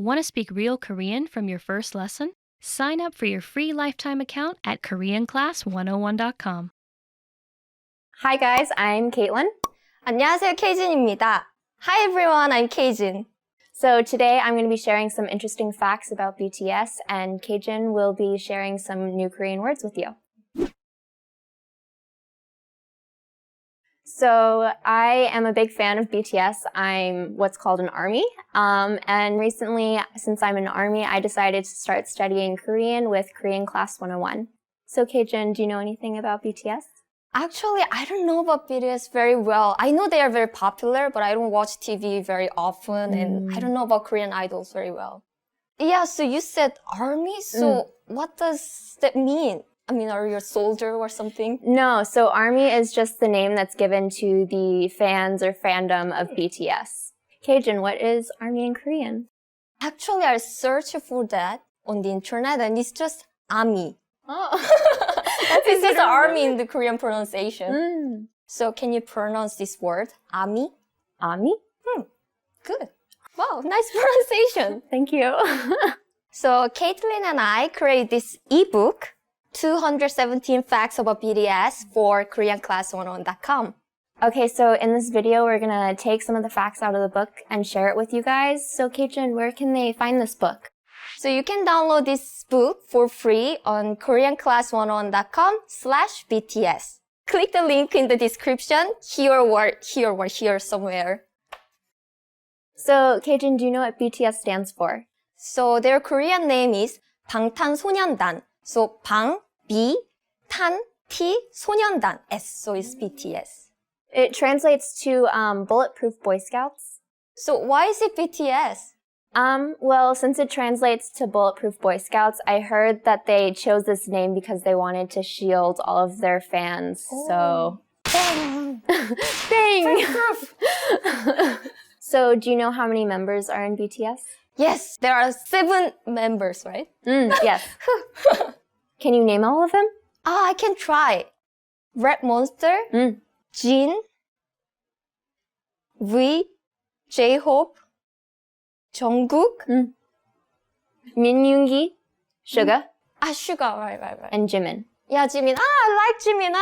Want to speak real Korean from your first lesson? Sign up for your free lifetime account at KoreanClass101.com. Hi guys, I'm Caitlin. 안녕하세요, 케이진입니다. Hi everyone, I'm Keijin. So today I'm going to be sharing some interesting facts about BTS, and Keijin will be sharing some new Korean words with you. So I am a big fan of BTS. I'm what's called an ARMY. And recently, since I'm an ARMY, I decided to start studying Korean with Korean Class 101. So Keijin, do you know anything about BTS? Actually, I don't know about BTS very well. I know they are very popular, but I don't watch TV very often, and I don't know about Korean idols very well. Yeah, so you said army, so what does that mean? I mean, are you a soldier or something? No, so ARMY is just the name that's given to the fans or fandom of BTS. Keijin, what is ARMY in Korean? Actually, I searched for that on the internet, and it's just army. Oh. It's just army in the Korean pronunciation. So can you pronounce this word, army? ARMY? Good. Wow, nice pronunciation. Thank you. So Caitlin and I created this ebook, 217 Facts About BTS for KoreanClass101.com. Okay, so in this video, we're gonna take some of the facts out of the book and share it with you guys. So Keijin, where can they find this book? So you can download this book for free on KoreanClass101.com/BTS. Click the link in the description here or here somewhere. So Keijin, do you know what BTS stands for? So their Korean name is 방탄소년단. So 방, B, 탄, T, 소년단. S, so it's BTS. It translates to Bulletproof Boy Scouts. So why is it BTS? Well, since it translates to Bulletproof Boy Scouts, I heard that they chose this name because they wanted to shield all of their fans. So, Bang! dang! So, do you know how many members are in BTS? Yes, there are 7 members, right? Yes. Can you name all of them? I can try. Red Monster, Jin, V, J-Hope, Jungkook, Min Yoongi, Suga, Suga, right. and Jimin. Yeah, Jimin. I like Jimin.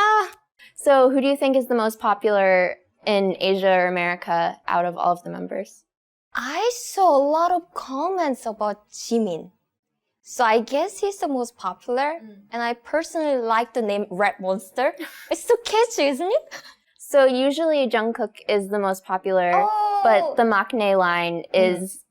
So, who do you think is the most popular in Asia or America out of all of the members? I saw a lot of comments about Jimin. So I guess he's the most popular, and I personally like the name Red Monster. It's so catchy, isn't it? So usually Jungkook is the most popular, but the maknae line is,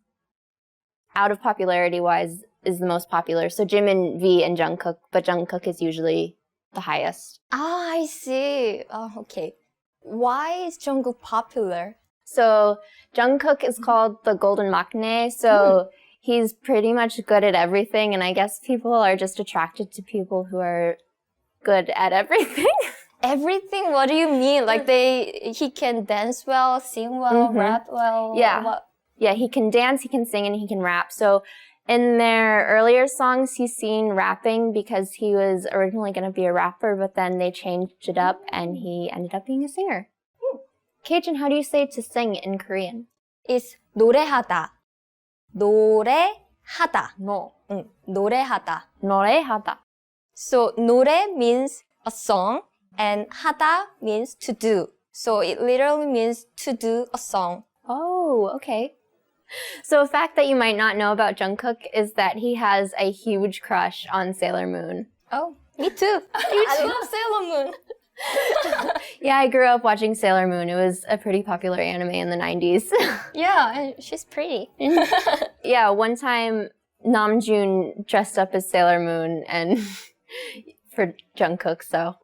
out of popularity-wise, is the most popular. So Jimin, V, and Jungkook, but Jungkook is usually the highest. I see. Oh, okay. Why is Jungkook popular? So Jungkook is called the golden maknae, so he's pretty much good at everything, and I guess people are just attracted to people who are good at everything. Everything? What do you mean? Like he can dance well, sing well, rap well? Yeah. What? Yeah, he can dance, he can sing, and he can rap. So in their earlier songs, he's seen rapping because he was originally going to be a rapper, but then they changed it up and he ended up being a singer. Keijin, how do you say to sing in Korean? It's 노래하다. 노래하다. No. 노래하다. 노래하다. So 노래 means a song and 하다 means to do. So it literally means to do a song. Oh, okay. So a fact that you might not know about Jungkook is that he has a huge crush on Sailor Moon. Oh, me too. I love Sailor Moon. Yeah, I grew up watching Sailor Moon. It was a pretty popular anime in the 90s. Yeah, and she's pretty. Yeah, one time Namjoon dressed up as Sailor Moon and for Jungkook, so.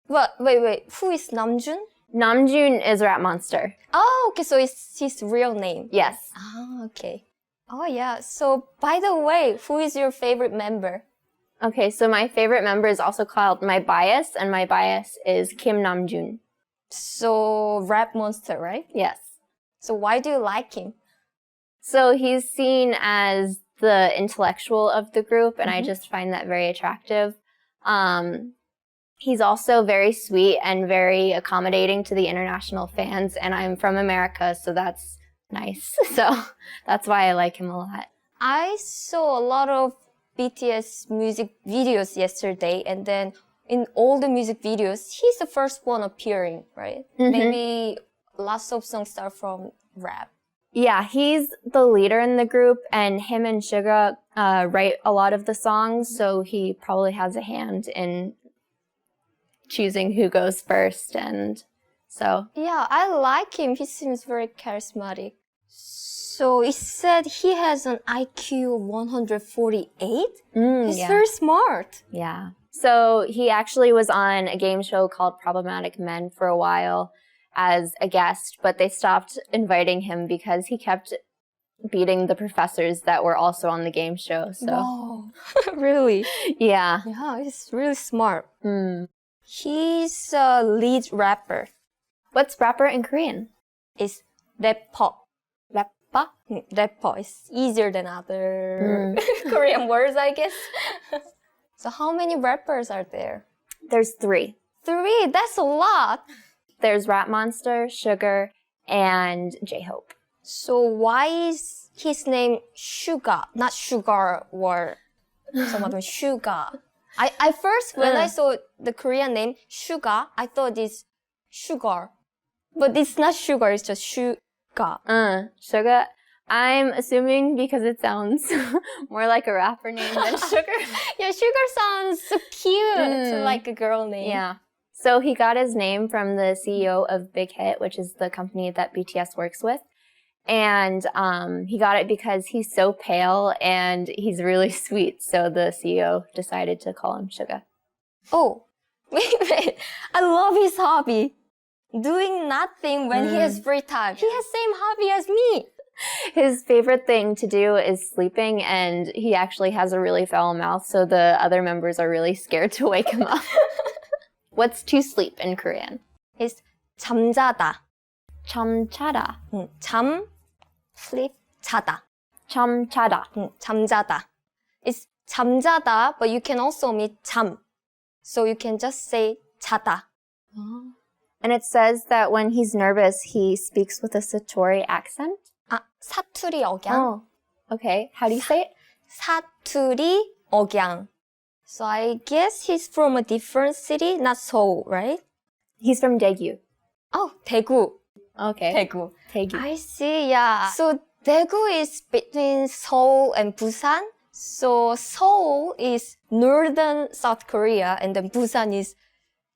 Well, wait. Who is Namjoon? Namjoon is Rap Monster. Oh, okay, so it's his real name. Yes. Oh, okay. Oh, yeah. So, by the way, who is your favorite member? Okay, so my favorite member is also called My Bias, and my bias is Kim Namjoon. So, Rap Monster, right? Yes. So, why do you like him? So he's seen as the intellectual of the group, and I just find that very attractive. He's also very sweet and very accommodating to the international fans, and I'm from America, so that's nice. So that's why I like him a lot. I saw a lot of BTS music videos yesterday, and then in all the music videos, he's the first one appearing, right? Maybe lots of songs start from rap. Yeah, he's the leader in the group, and him and Suga write a lot of the songs, so he probably has a hand in choosing who goes first, and so. Yeah, I like him. He seems very charismatic. So it said he has an IQ of 148? He's Yeah. very smart. Yeah. So he actually was on a game show called Problematic Men for a while as a guest, but they stopped inviting him because he kept beating the professors that were also on the game show. So, Wow. Really? yeah. Yeah, he's really smart. Hmm. He's a lead rapper. What's rapper in Korean? It's rapper. Rappa? Rapper is easier than other Korean words, I guess. So how many rappers are there? There's 3. 3, that's a lot. There's Rap Monster, Sugar, and J-Hope. So why is his name Suga, not Sugar or someone Suga? I first, when I saw the Korean name Suga, I thought it's sugar. But it's not sugar, it's just Suga. Sugar. I'm assuming because it sounds more like a rapper name than Sugar. Yeah, Sugar sounds so cute, like a girl name. Yeah. So he got his name from the CEO of Big Hit, which is the company that BTS works with. And he got it because he's so pale and he's really sweet. So the CEO decided to call him Suga. Oh, wait. I love his hobby. Doing nothing when he has free time. He has same hobby as me. His favorite thing to do is sleeping, and he actually has a really foul mouth, so the other members are really scared to wake him up. What's to sleep in Korean? It's 잠자다. 잠자다. 잠, sleep, 자다. 잠자다. 잠자다. It's 잠자다, but you can also omit 잠. So you can just say 자다. And it says that when he's nervous, he speaks with a Satori accent. 아, 사투리 억양. Oh, okay. How do you say it? 사투리 억양. So I guess he's from a different city, not Seoul, right? He's from Daegu. Oh, 대구. Okay. 대구. Daegu. I see, yeah. So Daegu is between Seoul and Busan. So Seoul is northern South Korea, and then Busan is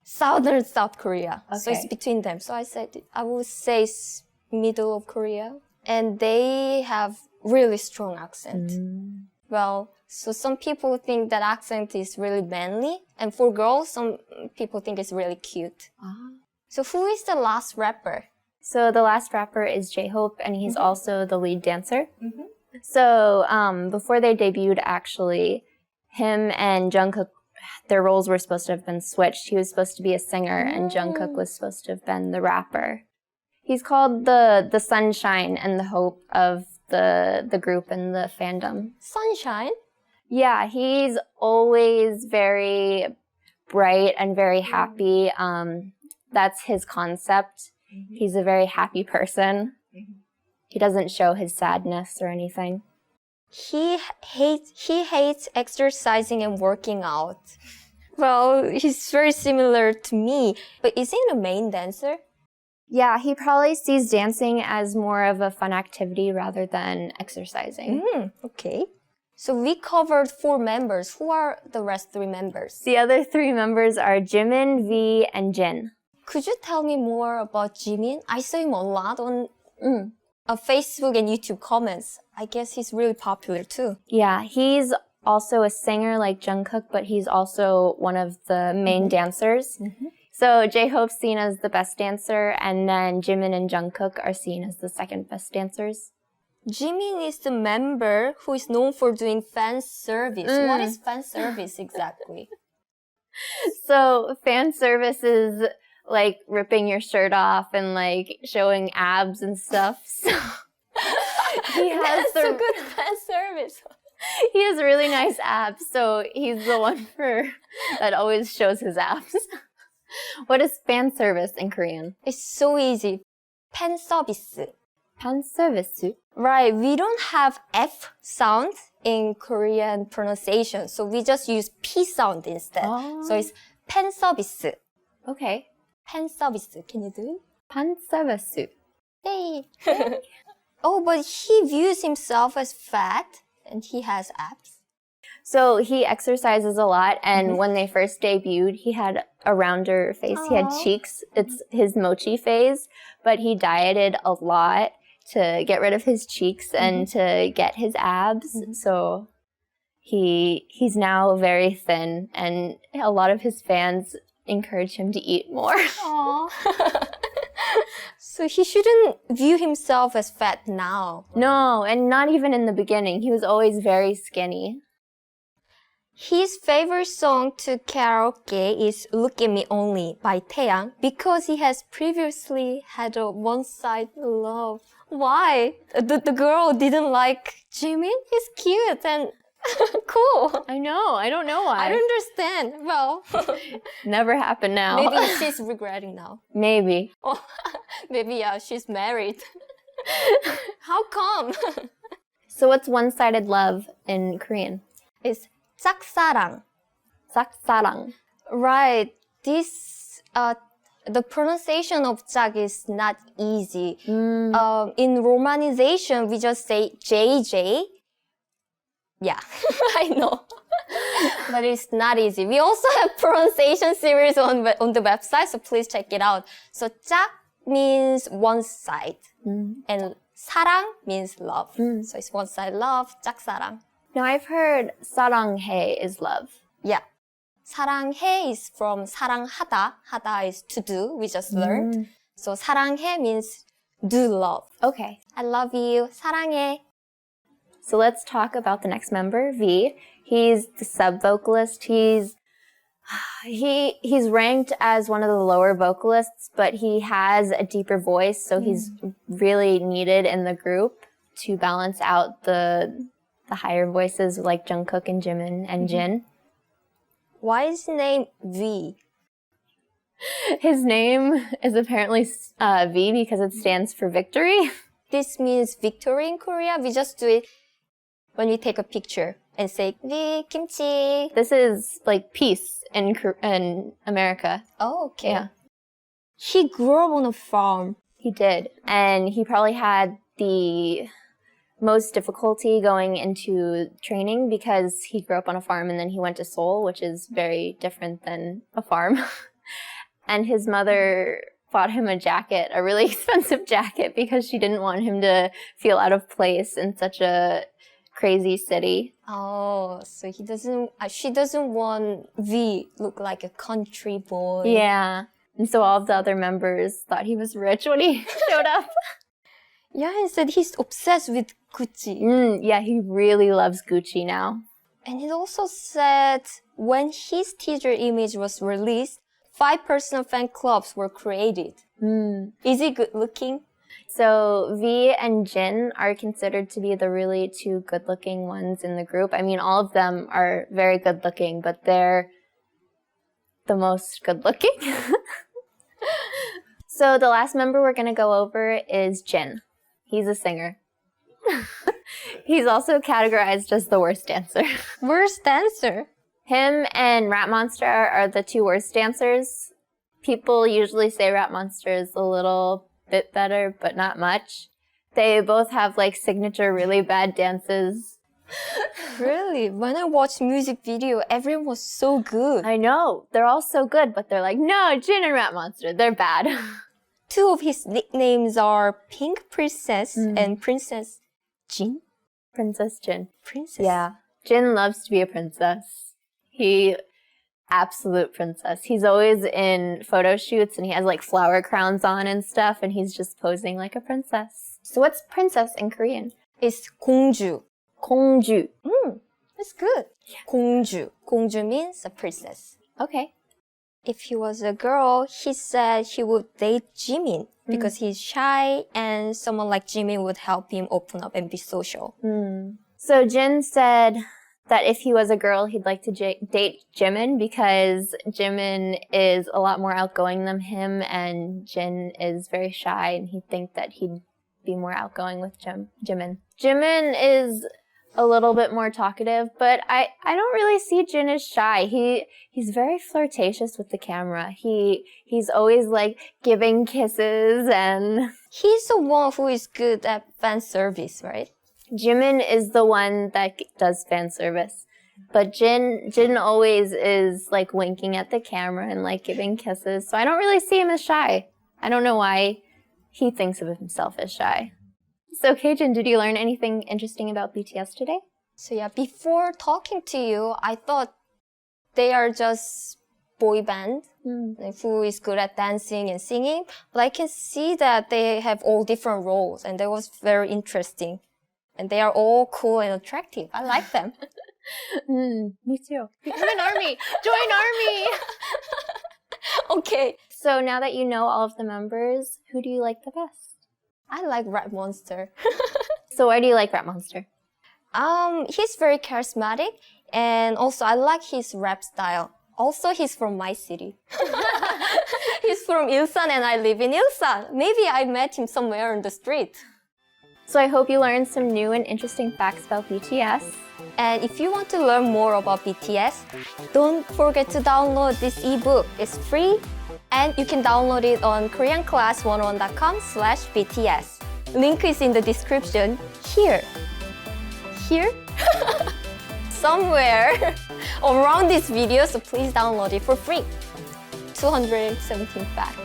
southern South Korea. So it's Okay. between them. So I would say it's middle of Korea. And they have really strong accent. Well, so some people think that accent is really manly. And for girls, some people think it's really cute. So who is the last rapper? So the last rapper is J-Hope, and he's also the lead dancer. So before they debuted, actually, him and Jungkook, their roles were supposed to have been switched. He was supposed to be a singer, and Jungkook was supposed to have been the rapper. He's called the sunshine and the hope of the group and the fandom. Sunshine? Yeah, he's always very bright and very happy. That's his concept. He's a very happy person. He doesn't show his sadness or anything. He hates exercising and working out. Well, he's very similar to me. But is he the main dancer? Yeah, he probably sees dancing as more of a fun activity rather than exercising. Okay. So we covered 4 members. Who are the rest 3 members? The other 3 members are Jimin, V, and Jin. Could you tell me more about Jimin? I saw him a lot on Facebook and YouTube comments. I guess he's really popular too. Yeah, he's also a singer like Jungkook, but he's also one of the main dancers. So J-Hope's seen as the best dancer, and then Jimin and Jungkook are seen as the second best dancers. Jimin is the member who is known for doing fan service. What is fan service exactly? So fan service is like ripping your shirt off and like showing abs and stuff. So he has That's a good fan service. he has really nice abs, so he's the one that always shows his abs. What is fan service in Korean? It's so easy. 팬 서비스. 판서비스. Right, we don't have F sound in Korean pronunciation, so we just use P sound instead. Oh. So it's 팬 서비스. Okay. 팬 서비스. Can you do it? 판서비스. Hey. Oh, but he views himself as fat and he has abs. So he exercises a lot, and when they first debuted, he had a rounder face. He had Aw. cheeks. It's his mochi phase, but he dieted a lot to get rid of his cheeks and to get his abs. So he's now very thin, and a lot of his fans encourage him to eat more. Aww. So he shouldn't view himself as fat now. No, and not even in the beginning. He was always very skinny. His favorite song to karaoke is Look at Me Only by Taeyang because he has previously had a one-side love. Why? The girl didn't like Jimin? He's cute and cool. I know. I don't know why. I don't understand. Well, Never happened now. maybe she's regretting now. Maybe. Oh, maybe yeah, she's married. How come? So what's one-sided love in Korean? It's 짝사랑. 짝사랑. Right. This the pronunciation of 짝 is not easy. In romanization, we just say JJ. Yeah, I know. But it's not easy. We also have pronunciation series on the website, so please check it out. So 짝 means one side, and 사랑 means love. So it's one side love, 짝사랑. Now I've heard 사랑해 is love. Yeah. 사랑해 is from 사랑하다. 하다 is to do. We just learned. So 사랑해 means do love. Okay. I love you. 사랑해. So let's talk about the next member, V. He's the sub-vocalist. He's ranked as one of the lower vocalists, but he has a deeper voice, so he's really needed in the group to balance out the higher voices like Jungkook and Jimin and Jin. Why is his name V? His name is apparently V because it stands for victory. This means victory in Korea. We just do it when we take a picture and say V kimchi. This is like peace in America. Oh, okay. Yeah. He grew up on a farm. He did. And he probably had the most difficulty going into training because he grew up on a farm and then he went to Seoul, which is very different than a farm. And his mother bought him a jacket, a really expensive jacket, because she didn't want him to feel out of place in such a crazy city. Oh, so she doesn't want V look like a country boy. Yeah. And so all of the other members thought he was rich when he showed up. Yeah, and said he's obsessed with Gucci. Yeah, he really loves Gucci now. And he also said when his teaser image was released, 5 personal fan clubs were created. Is he good looking? So V and Jin are considered to be the really 2 good-looking ones in the group. I mean, all of them are very good-looking, but they're the most good-looking. So the last member we're going to go over is Jin. He's a singer. He's also categorized as the worst dancer. Worst dancer? Him and Rat Monster are the 2 worst dancers. People usually say Rat Monster is a little bit better, but not much. They both have like signature really bad dances. Really? When I watched music video, everyone was so good. I know. They're all so good, but they're like, no, Jin and Rat Monster, they're bad. 2 of his nicknames are Pink Princess and Princess Jin. Princess Jin. Princess? Yeah. Jin loves to be a princess. Absolute princess. He's always in photo shoots and he has like flower crowns on and stuff and he's just posing like a princess. So what's princess in Korean? It's 공주. 공주. That's good. 공주. 공주 means a princess. Okay. If he was a girl, he said he would date Jimin because he's shy and someone like Jimin would help him open up and be social. So Jin said that if he was a girl, he'd like to date Jimin because Jimin is a lot more outgoing than him and Jin is very shy and he'd think that he'd be more outgoing with Jimin. Jimin is a little bit more talkative, but I don't really see Jin as shy. He's very flirtatious with the camera. He's always like giving kisses, and He's the one who is good at fan service, right? Jimin is the one that does fan service. But Jin always is like winking at the camera and like giving kisses. So I don't really see him as shy. I don't know why he thinks of himself as shy. So Keijin, did you learn anything interesting about BTS today? So yeah, before talking to you, I thought they are just boy band like, who is good at dancing and singing. But I can see that they have all different roles, and that was very interesting. And they are all cool and attractive. I like them. Me too. Become an army! Join army! Okay. So now that you know all of the members, who do you like the best? I like Rat Monster. So why do you like Rat Monster? He's very charismatic, and also I like his rap style. Also, he's from my city. He's from Ilsan and I live in Ilsan. Maybe I met him somewhere on the street. So I hope you learned some new and interesting facts about BTS. And if you want to learn more about BTS, don't forget to download this ebook. It's free, and you can download it on koreanclass101.com/BTS. Link is in the description here. Here? Somewhere around this video, so please download it for free. 217 facts.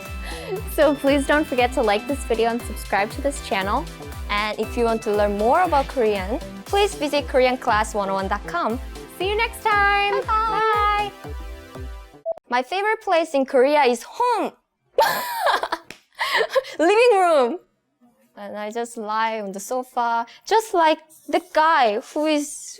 So please don't forget to like this video and subscribe to this channel. And if you want to learn more about Korean, please visit koreanclass101.com. See you next time! Bye! My favorite place in Korea is home! Living room! And I just lie on the sofa, just like the guy who was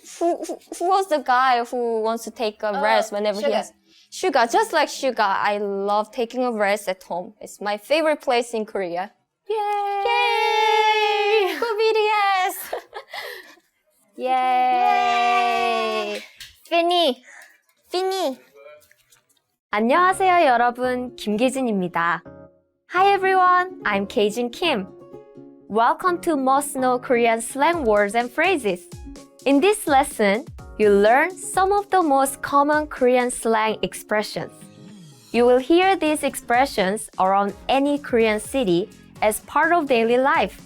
the guy who wants to take a rest whenever he has Suga, just like Suga. I love taking a rest at home. It's my favorite place in Korea. Yay! Yay! Go BTS! Yay! Finny! Finny! 안녕하세요, 여러분. 김계진입니다. Hi, everyone. I'm Keijin Kim. Welcome to Must Know Korean slang words and phrases. In this lesson, you learn some of the most common Korean slang expressions. You will hear these expressions around any Korean city as part of daily life.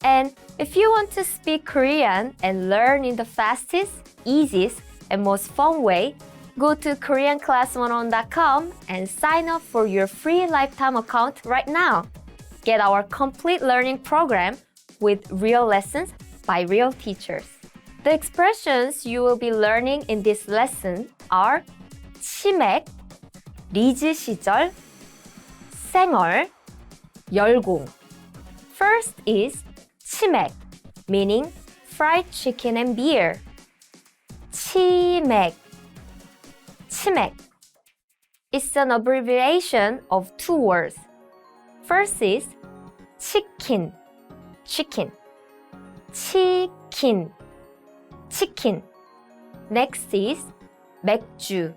And if you want to speak Korean and learn in the fastest, easiest, and most fun way, go to koreanclass101.com and sign up for your free lifetime account right now. Get our complete learning program with real lessons by real teachers. The expressions you will be learning in this lesson are 치맥, 리즈 시절, 생얼, 열공. First is 치맥, meaning fried chicken and beer. 치맥. 치맥. It's an abbreviation of two words. First is chicken, chicken. 치킨, chicken. Next is 맥주,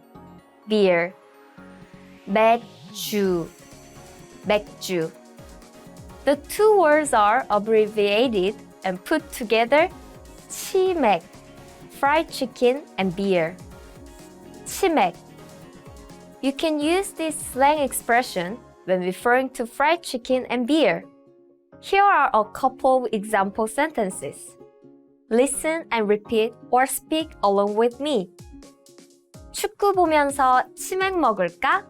beer. 맥주, 맥주. The two words are abbreviated and put together 치맥, fried chicken and beer. 치맥. You can use this slang expression when referring to fried chicken and beer. Here are a couple of example sentences. Listen and repeat or speak along with me. 축구 보면서 치맥 먹을까?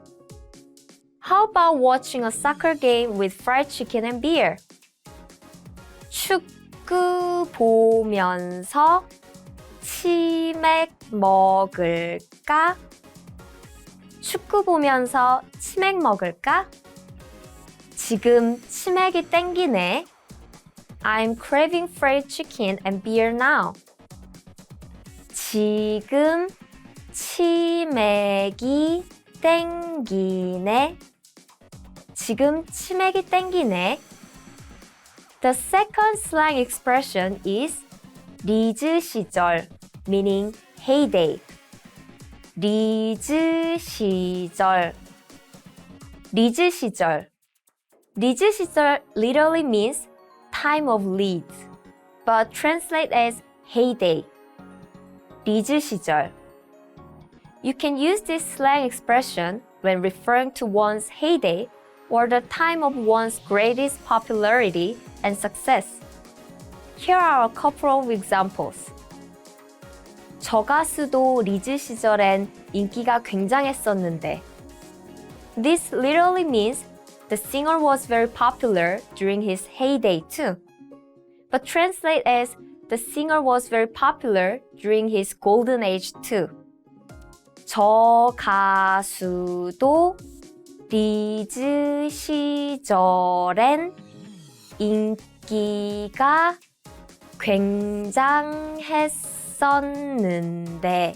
How about watching a soccer game with fried chicken and beer? 축구 보면서 치맥 먹을까? 축구 보면서 치맥 먹을까? 지금 치맥이 땡기네. I'm craving fried chicken and beer now. 지금 치맥이 땡기네. 지금 치맥이 땡기네. The second slang expression is 리즈 시절, meaning heyday. 리즈 시절. 리즈 시절. 리즈 시절 literally means time of Leeds, but translate as heyday. 리즈 시절. You can use this slang expression when referring to one's heyday or the time of one's greatest popularity and success. Here are a couple of examples. 저 가수도 리즈 시절엔 인기가 굉장했었는데. This literally means the singer was very popular during his heyday too. But translate as the singer was very popular during his golden age too. 저 가수도 리즈 시절엔 인기가 굉장했었는데.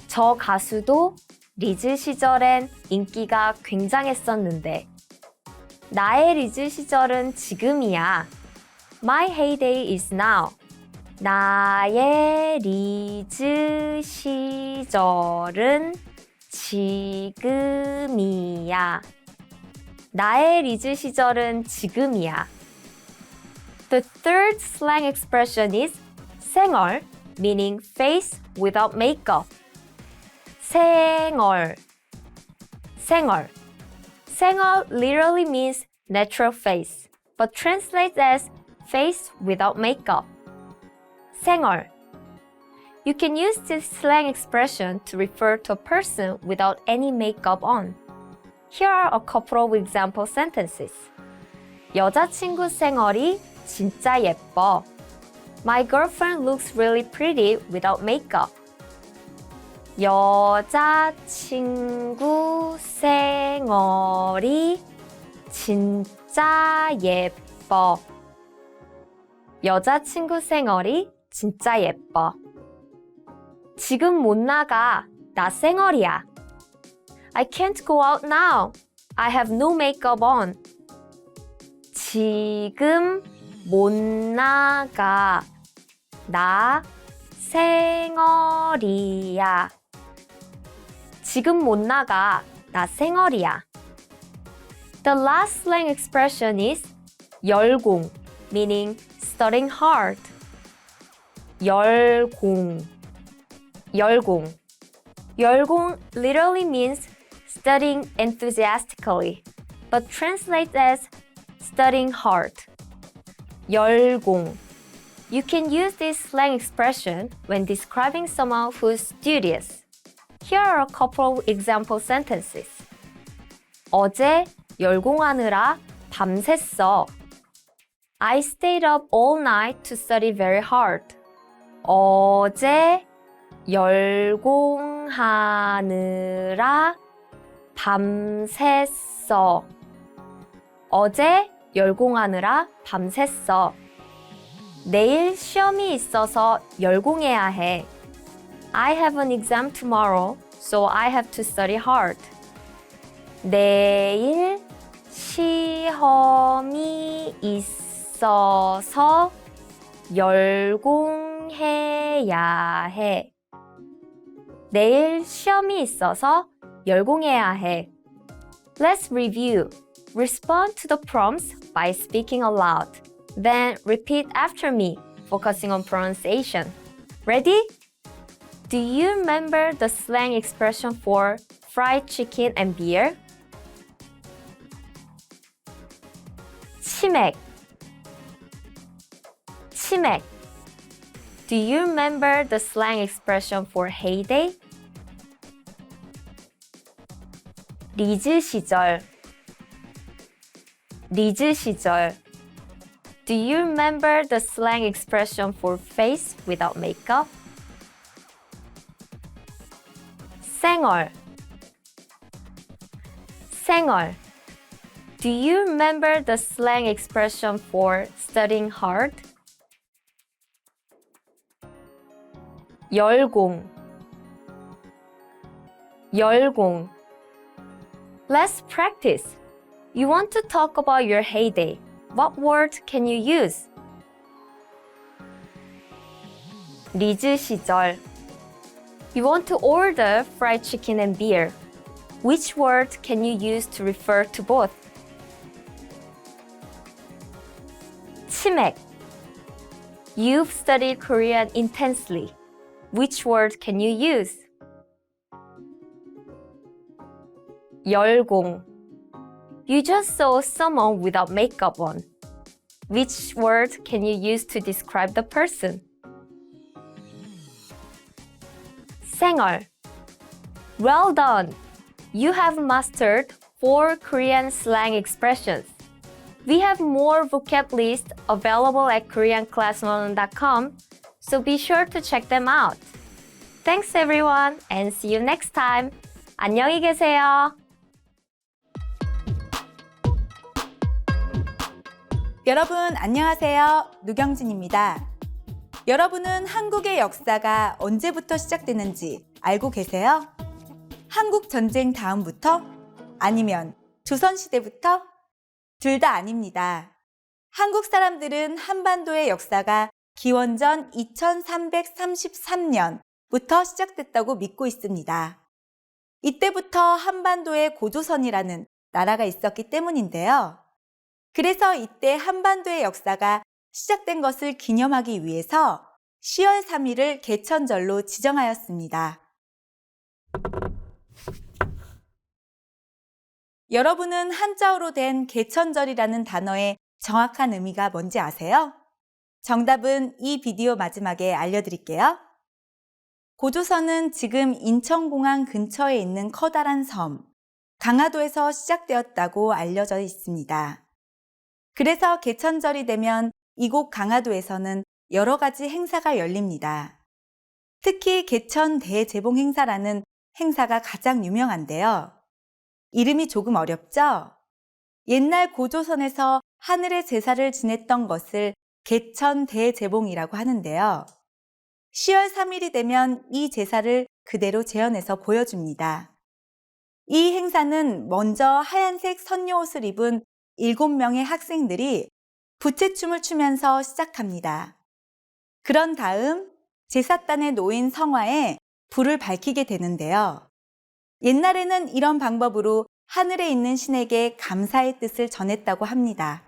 저 가수도 리즈 시절엔 인기가 굉장했었는데. 나의 리즈 시절은 지금이야. My heyday is now. 나의 리즈 시절은 지금이야. 나의 리즈 시절은 지금이야. The third slang expression is 생얼, meaning face without makeup. 생얼. 생얼. 생얼 literally means natural face, but translates as face without makeup. 생얼. You can use this slang expression to refer to a person without any makeup on. Here are a couple of example sentences. 여자친구 생얼이 진짜 예뻐. My girlfriend looks really pretty without makeup. 여자친구 생얼이 진짜 예뻐. 여자친구 생얼이 진짜 예뻐. 지금 못 나가. 나 생얼이야. I can't go out now. I have no makeup on. 지금 못 나가. 나 생얼이야. 지금 못 나가. 나 생얼이야. The last slang expression is 열공, meaning studying hard. 열공. 열공. 열공 literally means studying enthusiastically, but translates as studying hard. 열공. You can use this slang expression when describing someone who's studious. Here are a couple of example sentences. 어제 열공하느라 밤샜어. I stayed up all night to study very hard. 어제 열공하느라 밤샜어. 어제 열공하느라 밤샜어. 내일 시험이 있어서 열공해야 해. I have an exam tomorrow, so I have to study hard. 내일 시험이 있어서 열공해야 해. 내일 시험이 있어서 열공해야 해. Let's review. Respond to the prompts by speaking aloud. Then repeat after me, focusing on pronunciation. Ready? Do you remember the slang expression for fried chicken and beer? 치맥. 치맥. Do you remember the slang expression for heyday? 리즈 시절. 리즈 시절. Do you remember the slang expression for face without makeup? 생얼. 생얼. Do you remember the slang expression for studying hard? 열공. 열공. Let's practice. You want to talk about your heyday. What word can you use? 리즈 시절. You want to order fried chicken and beer. Which word can you use to refer to both? 치맥. You've studied Korean intensely. Which word can you use? 열공. You just saw someone without makeup on. Which word can you use to describe the person? 생얼. Well done! You have mastered 4 Korean slang expressions. We have more vocab lists available at KoreanClass101.com, so be sure to check them out. Thanks everyone, and see you next time. 안녕히 계세요. 여러분 안녕하세요. 누경진입니다. 여러분은 한국의 역사가 언제부터 시작되는지 알고 계세요? 한국 전쟁 다음부터? 아니면 조선시대부터? 둘 다 아닙니다. 한국 사람들은 한반도의 역사가 기원전 2333년부터 시작됐다고 믿고 있습니다. 이때부터 한반도에 고조선이라는 나라가 있었기 때문인데요. 그래서 이때 한반도의 역사가 시작된 것을 기념하기 위해서 10월 3일을 개천절로 지정하였습니다. 여러분은 한자어로 된 개천절이라는 단어의 정확한 의미가 뭔지 아세요? 정답은 이 비디오 마지막에 알려드릴게요. 고조선은 지금 인천공항 근처에 있는 커다란 섬, 강화도에서 시작되었다고 알려져 있습니다. 그래서 개천절이 되면 이곳 강화도에서는 여러 가지 행사가 열립니다. 특히 개천 대제봉 행사라는 행사가 가장 유명한데요. 이름이 조금 어렵죠? 옛날 고조선에서 하늘의 제사를 지냈던 것을 개천 대제봉이라고 하는데요. 10월 3일이 되면 이 제사를 그대로 재현해서 보여줍니다. 이 행사는 먼저 하얀색 선녀옷을 입은 7명의 학생들이 부채춤을 추면서 시작합니다. 그런 다음 제사단에 놓인 성화에 불을 밝히게 되는데요. 옛날에는 이런 방법으로 하늘에 있는 신에게 감사의 뜻을 전했다고 합니다.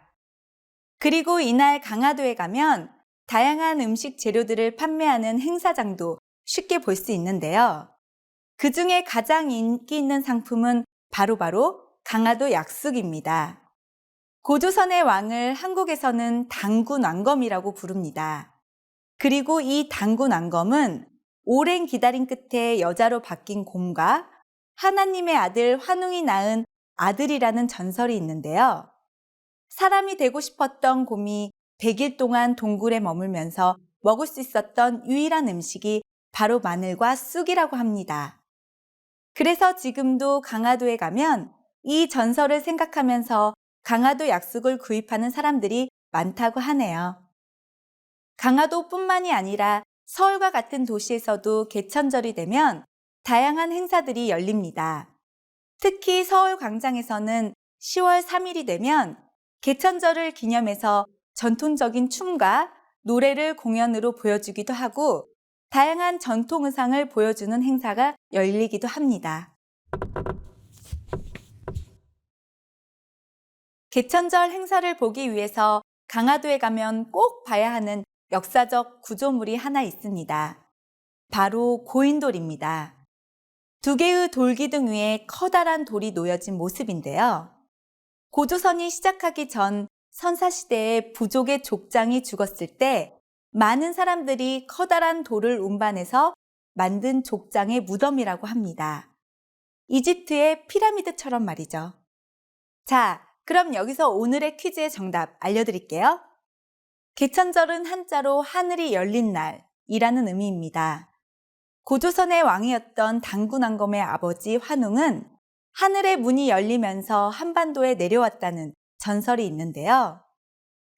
그리고 이날 강화도에 가면 다양한 음식 재료들을 판매하는 행사장도 쉽게 볼 수 있는데요. 그 중에 가장 인기 있는 상품은 바로 강화도 약숙입니다. 고조선의 왕을 한국에서는 당군왕검이라고 부릅니다. 그리고 이 당군왕검은 오랜 기다림 끝에 여자로 바뀐 곰과 하나님의 아들 환웅이 낳은 아들이라는 전설이 있는데요. 사람이 되고 싶었던 곰이 100일 동안 동굴에 머물면서 먹을 수 있었던 유일한 음식이 바로 마늘과 쑥이라고 합니다. 그래서 지금도 강화도에 가면 이 전설을 생각하면서 강화도 약숙을 구입하는 사람들이 많다고 하네요. 강화도뿐만이 아니라 서울과 같은 도시에서도 개천절이 되면 다양한 행사들이 열립니다. 특히 서울 광장에서는 10월 3일이 되면 개천절을 기념해서 전통적인 춤과 노래를 공연으로 보여주기도 하고 다양한 전통 의상을 보여주는 행사가 열리기도 합니다. 개천절 행사를 보기 위해서 강화도에 가면 꼭 봐야 하는 역사적 구조물이 하나 있습니다. 바로 고인돌입니다. 2개의 돌기둥 위에 커다란 돌이 놓여진 모습인데요. 고조선이 시작하기 전 선사시대에 부족의 족장이 죽었을 때 많은 사람들이 커다란 돌을 운반해서 만든 족장의 무덤이라고 합니다. 이집트의 피라미드처럼 말이죠. 자, 그럼 여기서 오늘의 퀴즈의 정답 알려드릴게요. 개천절은 한자로 하늘이 열린 날이라는 의미입니다. 고조선의 왕이었던 당군왕검의 아버지 환웅은 하늘의 문이 열리면서 한반도에 내려왔다는 전설이 있는데요.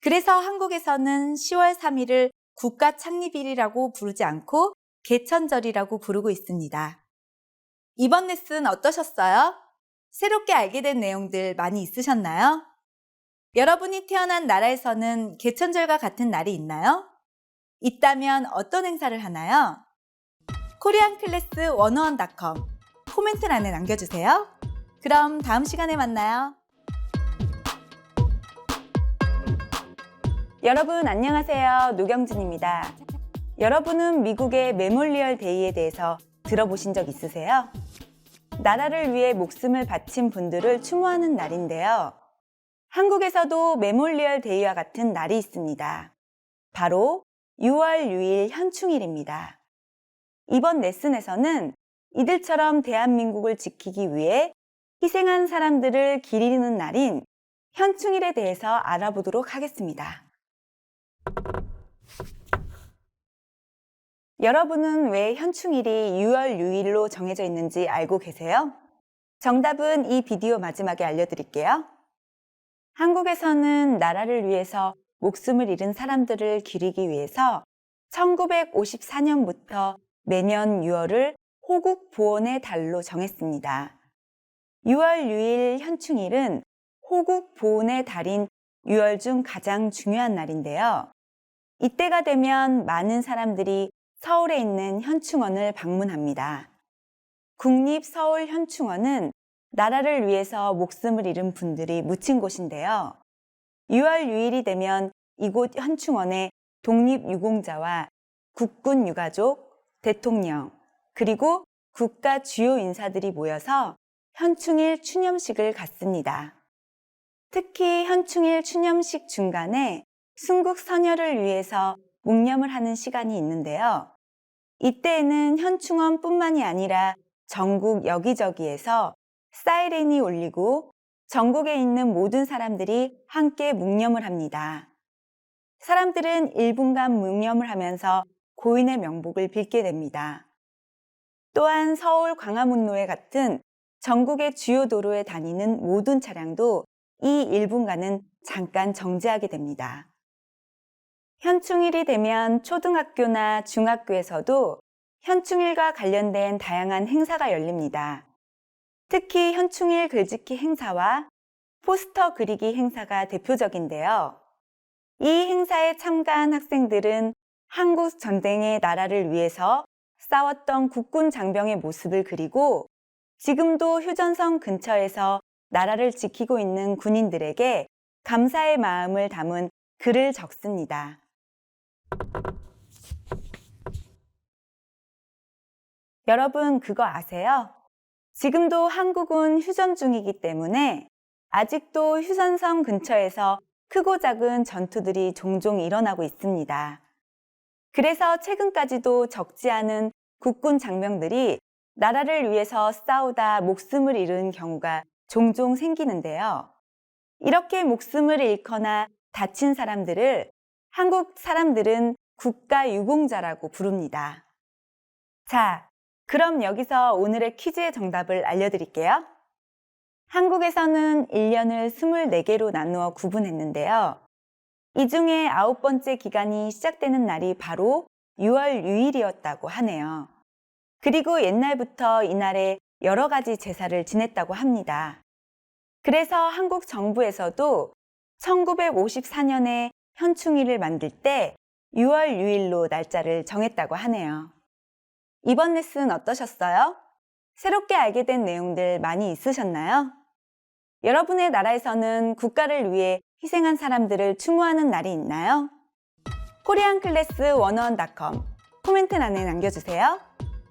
그래서 한국에서는 10월 3일을 국가 창립일이라고 부르지 않고 개천절이라고 부르고 있습니다. 이번 레슨 어떠셨어요? 새롭게 알게 된 내용들 많이 있으셨나요? 여러분이 태어난 나라에서는 개천절과 같은 날이 있나요? 있다면 어떤 행사를 하나요? KoreanClass101.com 코멘트란에 남겨주세요. 그럼 다음 시간에 만나요. 여러분 안녕하세요. 노경진입니다. 여러분은 미국의 메모리얼 데이에 대해서 들어보신 적 있으세요? 나라를 위해 목숨을 바친 분들을 추모하는 날인데요. 한국에서도 메모리얼 데이와 같은 날이 있습니다. 바로 6월 6일 현충일입니다. 이번 레슨에서는 이들처럼 대한민국을 지키기 위해 희생한 사람들을 기리는 날인 현충일에 대해서 알아보도록 하겠습니다. 여러분은 왜 현충일이 6월 6일로 정해져 있는지 알고 계세요? 정답은 이 비디오 마지막에 알려드릴게요. 한국에서는 나라를 위해서 목숨을 잃은 사람들을 기리기 위해서 1954년부터 매년 6월을 호국 보훈의 달로 정했습니다. 6월 6일 현충일은 호국 보훈의 달인 6월 중 가장 중요한 날인데요. 이때가 되면 많은 사람들이 서울에 있는 현충원을 방문합니다. 국립서울현충원은 나라를 위해서 목숨을 잃은 분들이 묻힌 곳인데요. 6월 6일이 되면 이곳 현충원에 독립유공자와 국군 유가족, 대통령, 그리고 국가 주요 인사들이 모여서 현충일 추념식을 갖습니다. 특히 현충일 추념식 중간에 순국 선열을 위해서 묵념을 하는 시간이 있는데요. 이때에는 현충원뿐만이 아니라 전국 여기저기에서 사이렌이 울리고 전국에 있는 모든 사람들이 함께 묵념을 합니다. 사람들은 1분간 묵념을 하면서 고인의 명복을 빌게 됩니다. 또한 서울 광화문로에 같은 전국의 주요 도로에 다니는 모든 차량도 이 1분간은 잠깐 정지하게 됩니다. 현충일이 되면 초등학교나 중학교에서도 현충일과 관련된 다양한 행사가 열립니다. 특히 현충일 글짓기 행사와 포스터 그리기 행사가 대표적인데요. 이 행사에 참가한 학생들은 한국 전쟁의 나라를 위해서 싸웠던 국군 장병의 모습을 그리고 지금도 휴전선 근처에서 나라를 지키고 있는 군인들에게 감사의 마음을 담은 글을 적습니다. 여러분 그거 아세요? 지금도 한국은 휴전 중이기 때문에 아직도 휴전선 근처에서 크고 작은 전투들이 종종 일어나고 있습니다. 그래서 최근까지도 적지 않은 국군 장병들이 나라를 위해서 싸우다 목숨을 잃은 경우가 종종 생기는데요. 이렇게 목숨을 잃거나 다친 사람들을 한국 사람들은 국가유공자라고 부릅니다. 자, 그럼 여기서 오늘의 퀴즈의 정답을 알려드릴게요. 한국에서는 1년을 24개로 나누어 구분했는데요. 이 중에 9번째 기간이 시작되는 날이 바로 6월 6일이었다고 하네요. 그리고 옛날부터 이날에 여러 가지 제사를 지냈다고 합니다. 그래서 한국 정부에서도 1954년에 현충일을 만들 때 6월 6일로 날짜를 정했다고 하네요. 이번 레슨 어떠셨어요? 새롭게 알게 된 내용들 많이 있으셨나요? 여러분의 나라에서는 국가를 위해 희생한 사람들을 추모하는 날이 있나요? koreanclass101.com 코멘트란에 남겨주세요.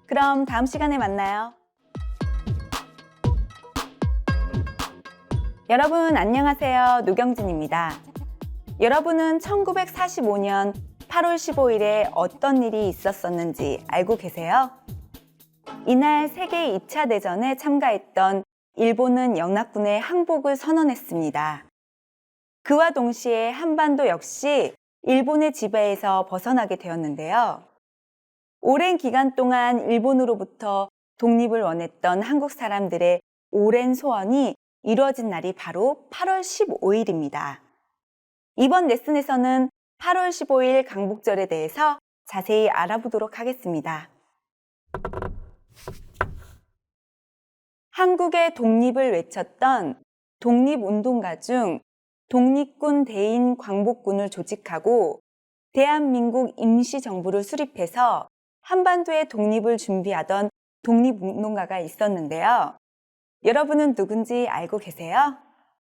그럼 다음 시간에 만나요. 여러분 안녕하세요. 노경진입니다. 여러분은 1945년 8월 15일에 어떤 일이 있었었는지 알고 계세요? 이날 세계 2차 대전에 참가했던 일본은 연합군의 항복을 선언했습니다. 그와 동시에 한반도 역시 일본의 지배에서 벗어나게 되었는데요. 오랜 기간 동안 일본으로부터 독립을 원했던 한국 사람들의 오랜 소원이 이루어진 날이 바로 8월 15일입니다. 이번 레슨에서는 8월 15일 강복절에 대해서 자세히 알아보도록 하겠습니다. 한국의 독립을 외쳤던 독립운동가 중 독립군 대인 광복군을 조직하고 대한민국 임시정부를 수립해서 한반도의 독립을 준비하던 독립운동가가 있었는데요. 여러분은 누군지 알고 계세요?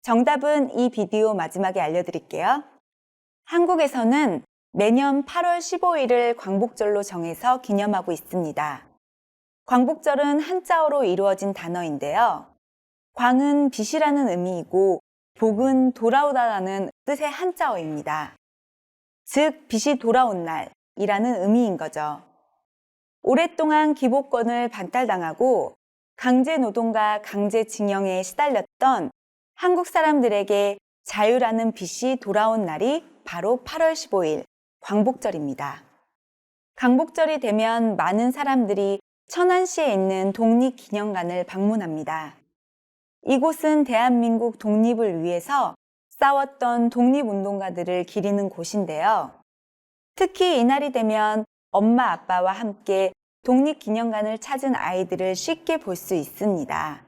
정답은 이 비디오 마지막에 알려드릴게요. 한국에서는 매년 8월 15일을 광복절로 정해서 기념하고 있습니다. 광복절은 한자어로 이루어진 단어인데요. 광은 빛이라는 의미이고 복은 돌아오다라는 뜻의 한자어입니다. 즉, 빛이 돌아온 날이라는 의미인 거죠. 오랫동안 기복권을 반탈당하고 강제노동과 강제징용에 시달렸던 한국 사람들에게 자유라는 빛이 돌아온 날이 바로 8월 15일 광복절입니다. 광복절이 되면 많은 사람들이 천안시에 있는 독립기념관을 방문합니다. 이곳은 대한민국 독립을 위해서 싸웠던 독립운동가들을 기리는 곳인데요. 특히 이날이 되면 엄마 아빠와 함께 독립기념관을 찾은 아이들을 쉽게 볼 수 있습니다.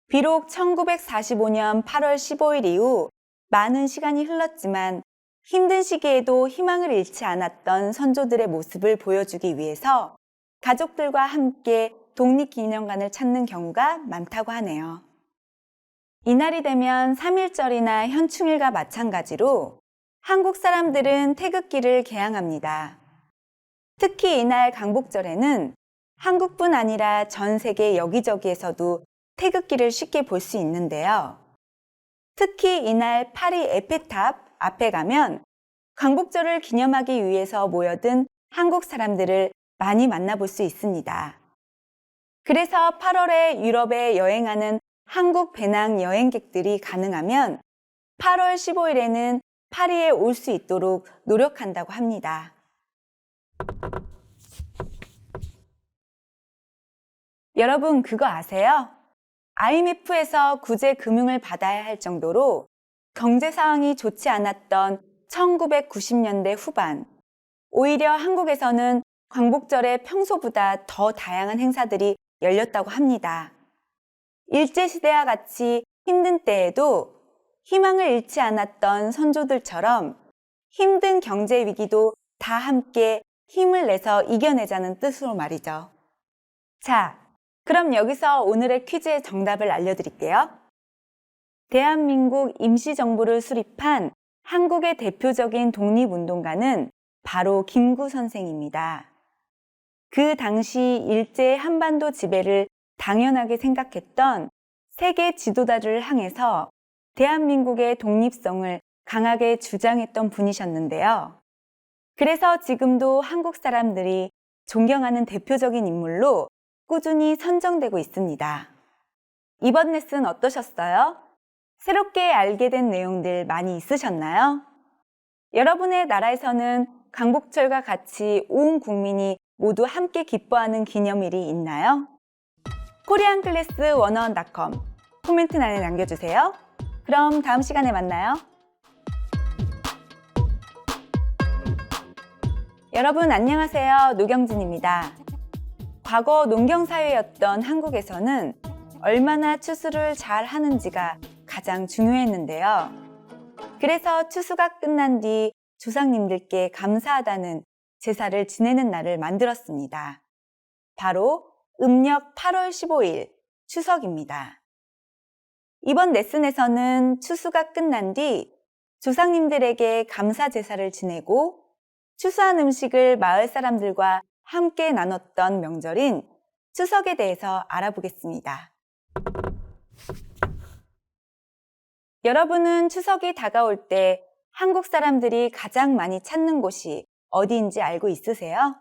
비록 1945년 8월 15일 이후 많은 시간이 흘렀지만 힘든 시기에도 희망을 잃지 않았던 선조들의 모습을 보여주기 위해서 가족들과 함께 독립기념관을 찾는 경우가 많다고 하네요. 이날이 되면 3.1절이나 현충일과 마찬가지로 한국 사람들은 태극기를 개항합니다. 특히 이날 광복절에는 한국뿐 아니라 전 세계 여기저기에서도 태극기를 쉽게 볼 수 있는데요. 특히 이날 파리 에펠탑 앞에 가면 광복절을 기념하기 위해서 모여든 한국 사람들을 많이 만나볼 수 있습니다. 그래서 8월에 유럽에 여행하는 한국 배낭 여행객들이 가능하면 8월 15일에는 파리에 올 수 있도록 노력한다고 합니다. 여러분, 그거 아세요? IMF에서 구제 금융을 받아야 할 정도로 경제 상황이 좋지 않았던 1990년대 후반, 오히려 한국에서는 광복절에 평소보다 더 다양한 행사들이 열렸다고 합니다. 일제시대와 같이 힘든 때에도 희망을 잃지 않았던 선조들처럼 힘든 경제 위기도 다 함께 힘을 내서 이겨내자는 뜻으로 말이죠. 자, 그럼 여기서 오늘의 퀴즈의 정답을 알려드릴게요. 대한민국 임시정부를 수립한 한국의 대표적인 독립운동가는 바로 김구 선생입니다. 그 당시 일제의 한반도 지배를 당연하게 생각했던 세계 지도자를 향해서 대한민국의 독립성을 강하게 주장했던 분이셨는데요. 그래서 지금도 한국 사람들이 존경하는 대표적인 인물로 꾸준히 선정되고 있습니다. 이번 레슨 어떠셨어요? 새롭게 알게 된 내용들 많이 있으셨나요? 여러분의 나라에서는 광복절과 같이 온 국민이 모두 함께 기뻐하는 기념일이 있나요? koreanclass101.com 코멘트란에 남겨주세요. 그럼 다음 시간에 만나요. 여러분 안녕하세요. 노경진입니다. 과거 농경사회였던 한국에서는 얼마나 추수를 잘 하는지가 가장 중요했는데요. 그래서 추수가 끝난 뒤 조상님들께 감사하다는 제사를 지내는 날을 만들었습니다. 바로 음력 8월 15일 추석입니다. 이번 레슨에서는 추수가 끝난 뒤 조상님들에게 감사 제사를 지내고 추수한 음식을 마을 사람들과 함께 나눴던 명절인 추석에 대해서 알아보겠습니다. 여러분은 추석이 다가올 때 한국 사람들이 가장 많이 찾는 곳이 어디인지 알고 있으세요?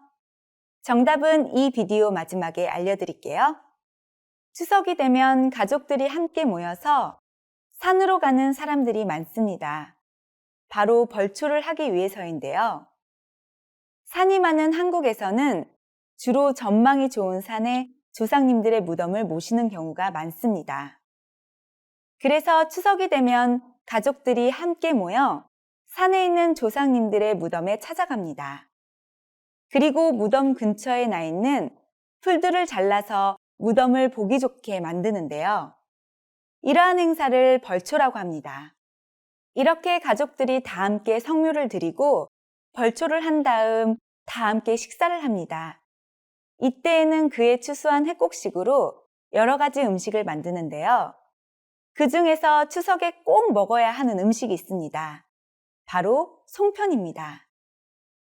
정답은 이 비디오 마지막에 알려드릴게요. 추석이 되면 가족들이 함께 모여서 산으로 가는 사람들이 많습니다. 바로 벌초를 하기 위해서인데요. 산이 많은 한국에서는 주로 전망이 좋은 산에 조상님들의 무덤을 모시는 경우가 많습니다. 그래서 추석이 되면 가족들이 함께 모여 산에 있는 조상님들의 무덤에 찾아갑니다. 그리고 무덤 근처에 나 있는 풀들을 잘라서 무덤을 보기 좋게 만드는데요. 이러한 행사를 벌초라고 합니다. 이렇게 가족들이 다 함께 성묘를 드리고 벌초를 한 다음 다 함께 식사를 합니다. 이때에는 그해 추수한 회곡식으로 여러 가지 음식을 만드는데요. 그 중에서 추석에 꼭 먹어야 하는 음식이 있습니다. 바로 송편입니다.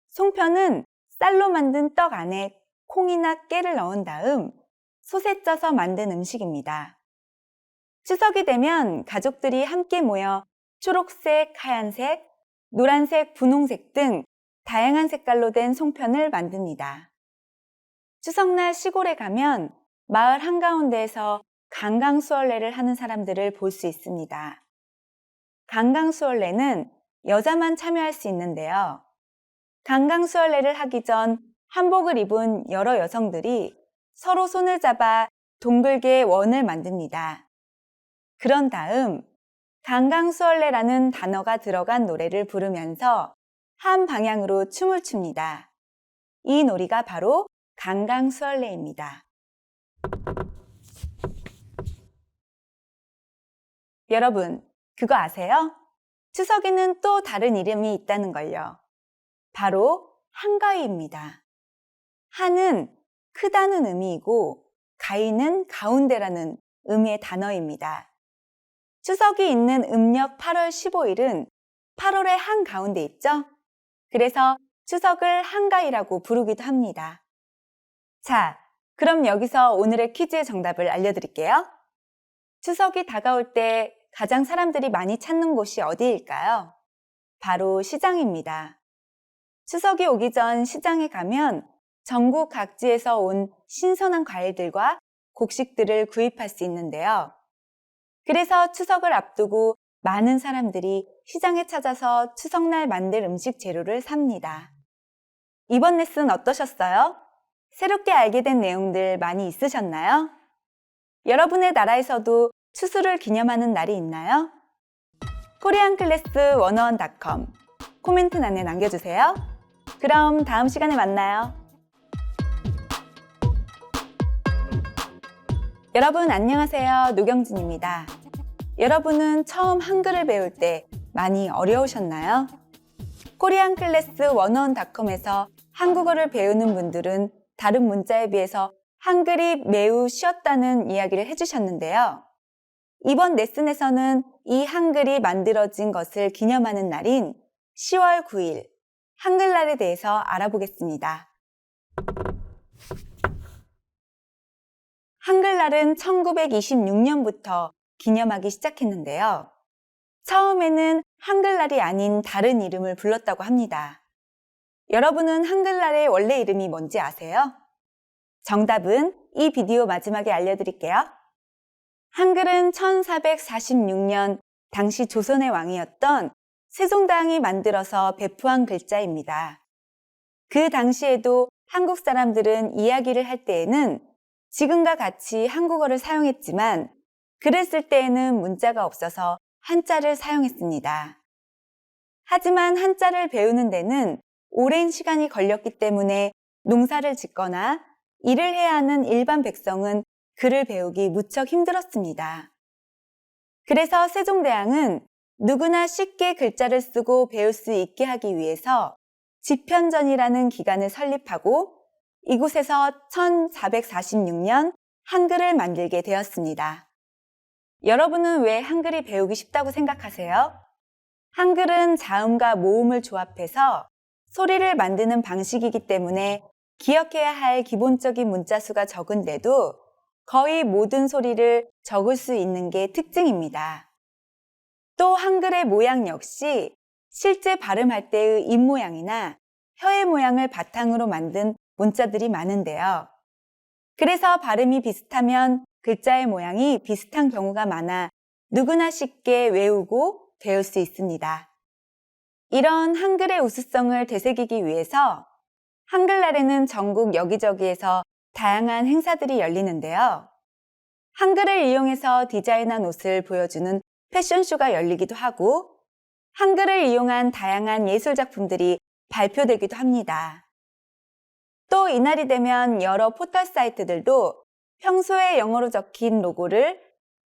송편은 쌀로 만든 떡 안에 콩이나 깨를 넣은 다음 솥에 쪄서 만든 음식입니다. 추석이 되면 가족들이 함께 모여 초록색, 하얀색, 노란색, 분홍색 등 다양한 색깔로 된 송편을 만듭니다. 추석날 시골에 가면 마을 한가운데에서 강강수월래를 하는 사람들을 볼 수 있습니다. 강강수월래는 여자만 참여할 수 있는데요. 강강수월래를 하기 전 한복을 입은 여러 여성들이 서로 손을 잡아 동글게 원을 만듭니다. 그런 다음 강강수월래라는 단어가 들어간 노래를 부르면서 한 방향으로 춤을 춥니다. 이 놀이가 바로 강강수월래입니다. 여러분, 그거 아세요? 추석에는 또 다른 이름이 있다는 걸요. 바로 한가위입니다. 한은 크다는 의미이고 가위는 가운데라는 의미의 단어입니다. 추석이 있는 음력 8월 15일은 8월의 한가운데 있죠? 그래서 추석을 한가위라고 부르기도 합니다. 자, 그럼 여기서 오늘의 퀴즈의 정답을 알려드릴게요. 추석이 다가올 때 가장 사람들이 많이 찾는 곳이 어디일까요? 바로 시장입니다. 추석이 오기 전 시장에 가면 전국 각지에서 온 신선한 과일들과 곡식들을 구입할 수 있는데요. 그래서 추석을 앞두고 많은 사람들이 시장에 찾아서 추석날 만들 음식 재료를 삽니다. 이번 레슨 어떠셨어요? 새롭게 알게 된 내용들 많이 있으셨나요? 여러분의 나라에서도 추수를 기념하는 날이 있나요? koreanclass101.com 코멘트란에 남겨주세요. 그럼 다음 시간에 만나요. 여러분 안녕하세요. 노경진입니다. 여러분은 처음 한글을 배울 때 많이 어려우셨나요? koreanclass101.com에서 한국어를 배우는 분들은 다른 문자에 비해서 한글이 매우 쉬웠다는 이야기를 해주셨는데요. 이번 레슨에서는 이 한글이 만들어진 것을 기념하는 날인 10월 9일 한글날에 대해서 알아보겠습니다. 한글날은 1926년부터 기념하기 시작했는데요. 처음에는 한글날이 아닌 다른 이름을 불렀다고 합니다. 여러분은 한글날의 원래 이름이 뭔지 아세요? 정답은 이 비디오 마지막에 알려드릴게요. 한글은 1446년 당시 조선의 왕이었던 세종대왕이 만들어서 배포한 글자입니다. 그 당시에도 한국 사람들은 이야기를 할 때에는 지금과 같이 한국어를 사용했지만 글을 쓸 때에는 문자가 없어서 한자를 사용했습니다. 하지만 한자를 배우는 데는 오랜 시간이 걸렸기 때문에 농사를 짓거나 일을 해야 하는 일반 백성은 글을 배우기 무척 힘들었습니다. 그래서 세종대왕은 누구나 쉽게 글자를 쓰고 배울 수 있게 하기 위해서 집현전이라는 기관을 설립하고 이곳에서 1446년 한글을 만들게 되었습니다. 여러분은 왜 한글이 배우기 쉽다고 생각하세요? 한글은 자음과 모음을 조합해서 소리를 만드는 방식이기 때문에 기억해야 할 기본적인 문자 수가 적은데도 거의 모든 소리를 적을 수 있는 게 특징입니다. 또 한글의 모양 역시 실제 발음할 때의 입모양이나 혀의 모양을 바탕으로 만든 문자들이 많은데요. 그래서 발음이 비슷하면 글자의 모양이 비슷한 경우가 많아 누구나 쉽게 외우고 배울 수 있습니다. 이런 한글의 우수성을 되새기기 위해서 한글날에는 전국 여기저기에서 다양한 행사들이 열리는데요. 한글을 이용해서 디자인한 옷을 보여주는 패션쇼가 열리기도 하고 한글을 이용한 다양한 예술작품들이 발표되기도 합니다. 또 이날이 되면 여러 포털 사이트들도 평소에 영어로 적힌 로고를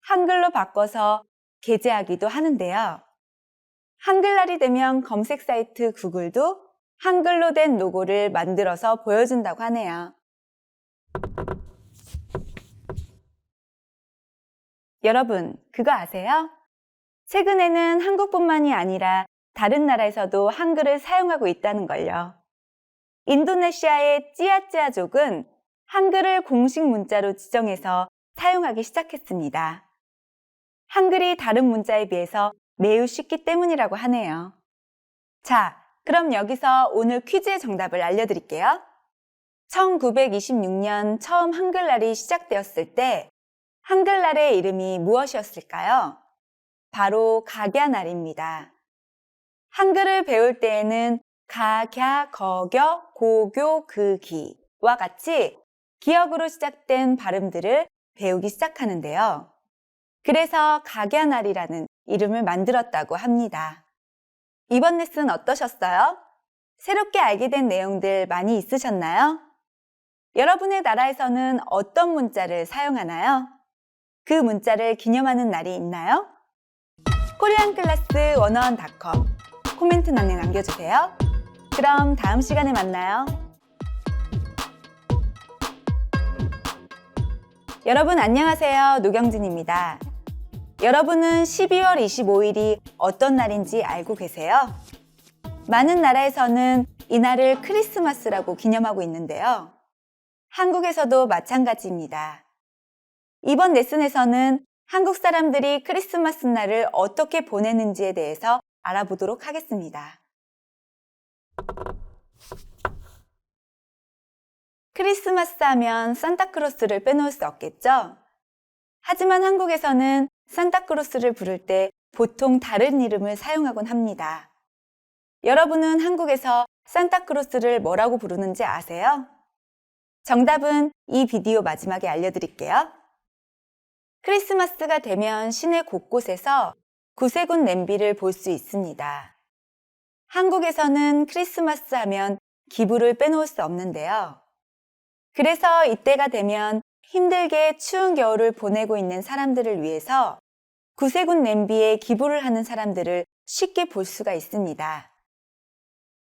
한글로 바꿔서 게재하기도 하는데요. 한글날이 되면 검색 사이트 구글도 한글로 된 로고를 만들어서 보여준다고 하네요. 여러분, 그거 아세요? 최근에는 한국뿐만이 아니라 다른 나라에서도 한글을 사용하고 있다는 걸요. 인도네시아의 찌아찌아족은 한글을 공식 문자로 지정해서 사용하기 시작했습니다. 한글이 다른 문자에 비해서 매우 쉽기 때문이라고 하네요. 자, 그럼 여기서 오늘 퀴즈의 정답을 알려드릴게요. 1926년 처음 한글날이 시작되었을 때 한글날의 이름이 무엇이었을까요? 바로 각야날입니다. 한글을 배울 때에는 가, 갸, 거, 겨, 고, 교, 그, 기와 같이 기역으로 시작된 발음들을 배우기 시작하는데요. 그래서 각야날이라는 이름을 만들었다고 합니다. 이번 레슨 어떠셨어요? 새롭게 알게 된 내용들 많이 있으셨나요? 여러분의 나라에서는 어떤 문자를 사용하나요? 그 문자를 기념하는 날이 있나요? koreanclass101.com 코멘트란에 남겨주세요. 그럼 다음 시간에 만나요. 여러분 안녕하세요. 노경진입니다. 여러분은 12월 25일이 어떤 날인지 알고 계세요? 많은 나라에서는 이날을 크리스마스라고 기념하고 있는데요. 한국에서도 마찬가지입니다. 이번 레슨에서는 한국 사람들이 크리스마스 날을 어떻게 보내는지에 대해서 알아보도록 하겠습니다. 크리스마스 하면 산타크로스를 빼놓을 수 없겠죠? 하지만 한국에서는 산타크로스를 부를 때 보통 다른 이름을 사용하곤 합니다. 여러분은 한국에서 산타크로스를 뭐라고 부르는지 아세요? 정답은 이 비디오 마지막에 알려드릴게요. 크리스마스가 되면 시내 곳곳에서 구세군 냄비를 볼 수 있습니다. 한국에서는 크리스마스 하면 기부를 빼놓을 수 없는데요. 그래서 이때가 되면 힘들게 추운 겨울을 보내고 있는 사람들을 위해서 구세군 냄비에 기부를 하는 사람들을 쉽게 볼 수가 있습니다.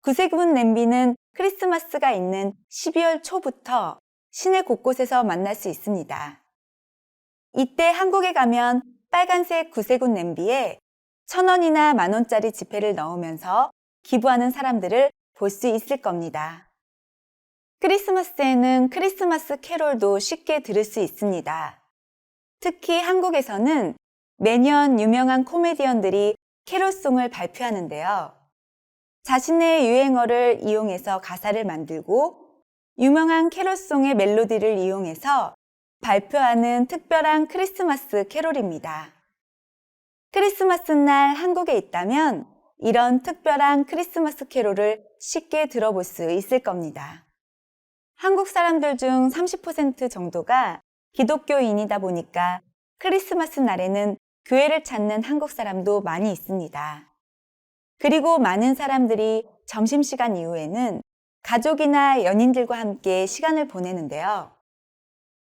구세군 냄비는 크리스마스가 있는 12월 초부터 시내 곳곳에서 만날 수 있습니다. 이때 한국에 가면 빨간색 구세군 냄비에 1,000원이나 만원짜리 지폐를 넣으면서 기부하는 사람들을 볼 수 있을 겁니다. 크리스마스에는 크리스마스 캐롤도 쉽게 들을 수 있습니다. 특히 한국에서는 매년 유명한 코미디언들이 캐롤송을 발표하는데요. 자신의 유행어를 이용해서 가사를 만들고 유명한 캐롤송의 멜로디를 이용해서 발표하는 특별한 크리스마스 캐롤입니다. 크리스마스 날 한국에 있다면 이런 특별한 크리스마스 캐롤을 쉽게 들어볼 수 있을 겁니다. 한국 사람들 중 30% 정도가 기독교인이다 보니까 크리스마스 날에는 교회를 찾는 한국 사람도 많이 있습니다. 그리고 많은 사람들이 점심시간 이후에는 가족이나 연인들과 함께 시간을 보내는데요.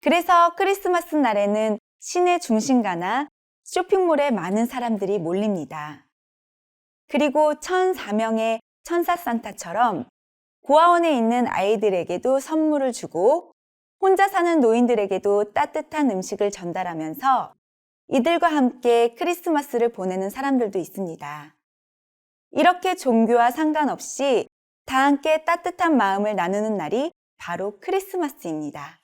그래서 크리스마스 날에는 시내 중심가나 쇼핑몰에 많은 사람들이 몰립니다. 그리고 1,004명의 천사 산타처럼 고아원에 있는 아이들에게도 선물을 주고 혼자 사는 노인들에게도 따뜻한 음식을 전달하면서 이들과 함께 크리스마스를 보내는 사람들도 있습니다. 이렇게 종교와 상관없이 다 함께 따뜻한 마음을 나누는 날이 바로 크리스마스입니다.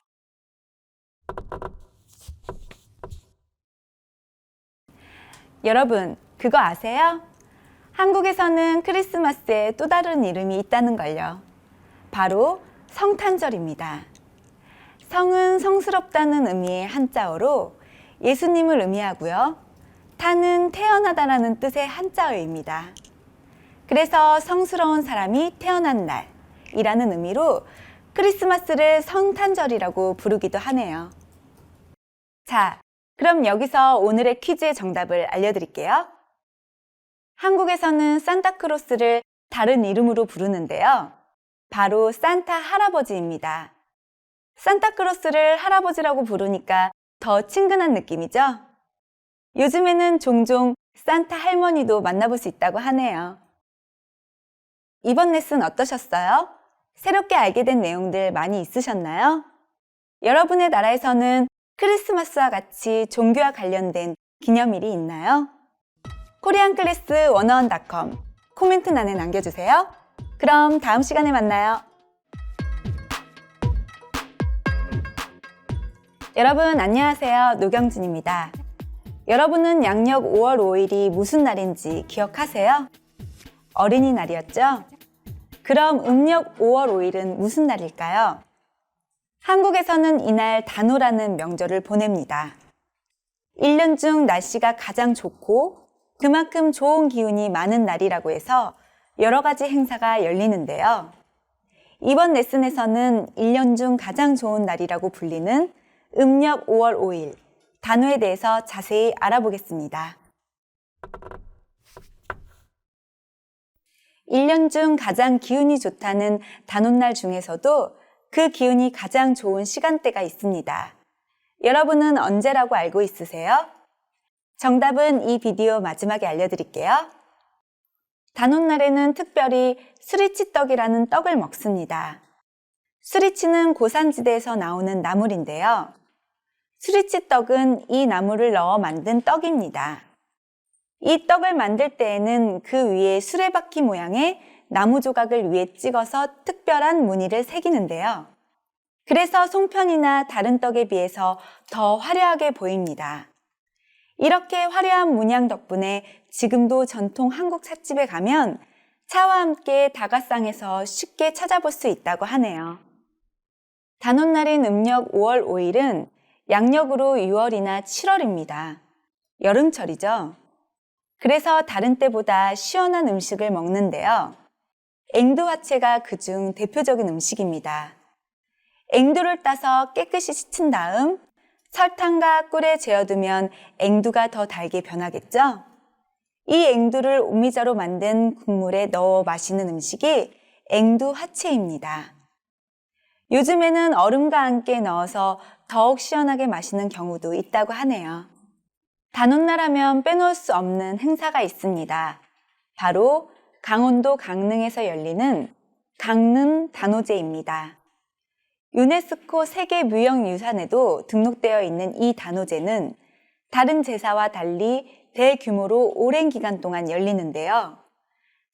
여러분, 그거 아세요? 한국에서는 크리스마스에 또 다른 이름이 있다는 걸요. 바로 성탄절입니다. 성은 성스럽다는 의미의 한자어로 예수님을 의미하고요. 탄은 태어나다라는 뜻의 한자어입니다. 그래서 성스러운 사람이 태어난 날이라는 의미로 크리스마스를 성탄절이라고 부르기도 하네요. 자, 그럼 여기서 오늘의 퀴즈의 정답을 알려드릴게요. 한국에서는 산타크로스를 다른 이름으로 부르는데요. 바로 산타 할아버지입니다. 산타크로스를 할아버지라고 부르니까 더 친근한 느낌이죠? 요즘에는 종종 산타 할머니도 만나볼 수 있다고 하네요. 이번 레슨 어떠셨어요? 새롭게 알게 된 내용들 많이 있으셨나요? 여러분의 나라에서는 크리스마스와 같이 종교와 관련된 기념일이 있나요? koreanclass101.com 코멘트란에 남겨주세요. 그럼 다음 시간에 만나요. 여러분 안녕하세요. 노경진입니다. 여러분은 양력 5월 5일이 무슨 날인지 기억하세요? 어린이날이었죠? 그럼 음력 5월 5일은 무슨 날일까요? 한국에서는 이날 단오라는 명절을 보냅니다. 1년 중 날씨가 가장 좋고 그만큼 좋은 기운이 많은 날이라고 해서 여러 가지 행사가 열리는데요. 이번 레슨에서는 1년 중 가장 좋은 날이라고 불리는 음력 5월 5일 단오에 대해서 자세히 알아보겠습니다. 1년 중 가장 기운이 좋다는 단오날 중에서도 그 기운이 가장 좋은 시간대가 있습니다. 여러분은 언제라고 알고 있으세요? 정답은 이 비디오 마지막에 알려드릴게요. 단오날에는 특별히 스리치떡이라는 떡을 먹습니다. 스리치는 고산지대에서 나오는 나물인데요. 스리치떡은 이 나물을 넣어 만든 떡입니다. 이 떡을 만들 때에는 그 위에 수레바퀴 모양의 나무 조각을 위에 찍어서 특별한 무늬를 새기는데요. 그래서 송편이나 다른 떡에 비해서 더 화려하게 보입니다. 이렇게 화려한 문양 덕분에 지금도 전통 한국 찻집에 가면 차와 함께 다가상에서 쉽게 찾아볼 수 있다고 하네요. 단오날인 음력 5월 5일은 양력으로 6월이나 7월입니다. 여름철이죠. 그래서 다른 때보다 시원한 음식을 먹는데요. 앵두화채가 그중 대표적인 음식입니다. 앵두를 따서 깨끗이 씻은 다음 설탕과 꿀에 재워두면 앵두가 더 달게 변하겠죠? 이 앵두를 오미자로 만든 국물에 넣어 마시는 음식이 앵두화채입니다. 요즘에는 얼음과 함께 넣어서 더욱 시원하게 마시는 경우도 있다고 하네요. 단오날 하면 빼놓을 수 없는 행사가 있습니다. 바로 강원도 강릉에서 열리는 강릉 단오제입니다. 유네스코 세계무형유산에도 등록되어 있는 이 단오제는 다른 제사와 달리 대규모로 오랜 기간 동안 열리는데요.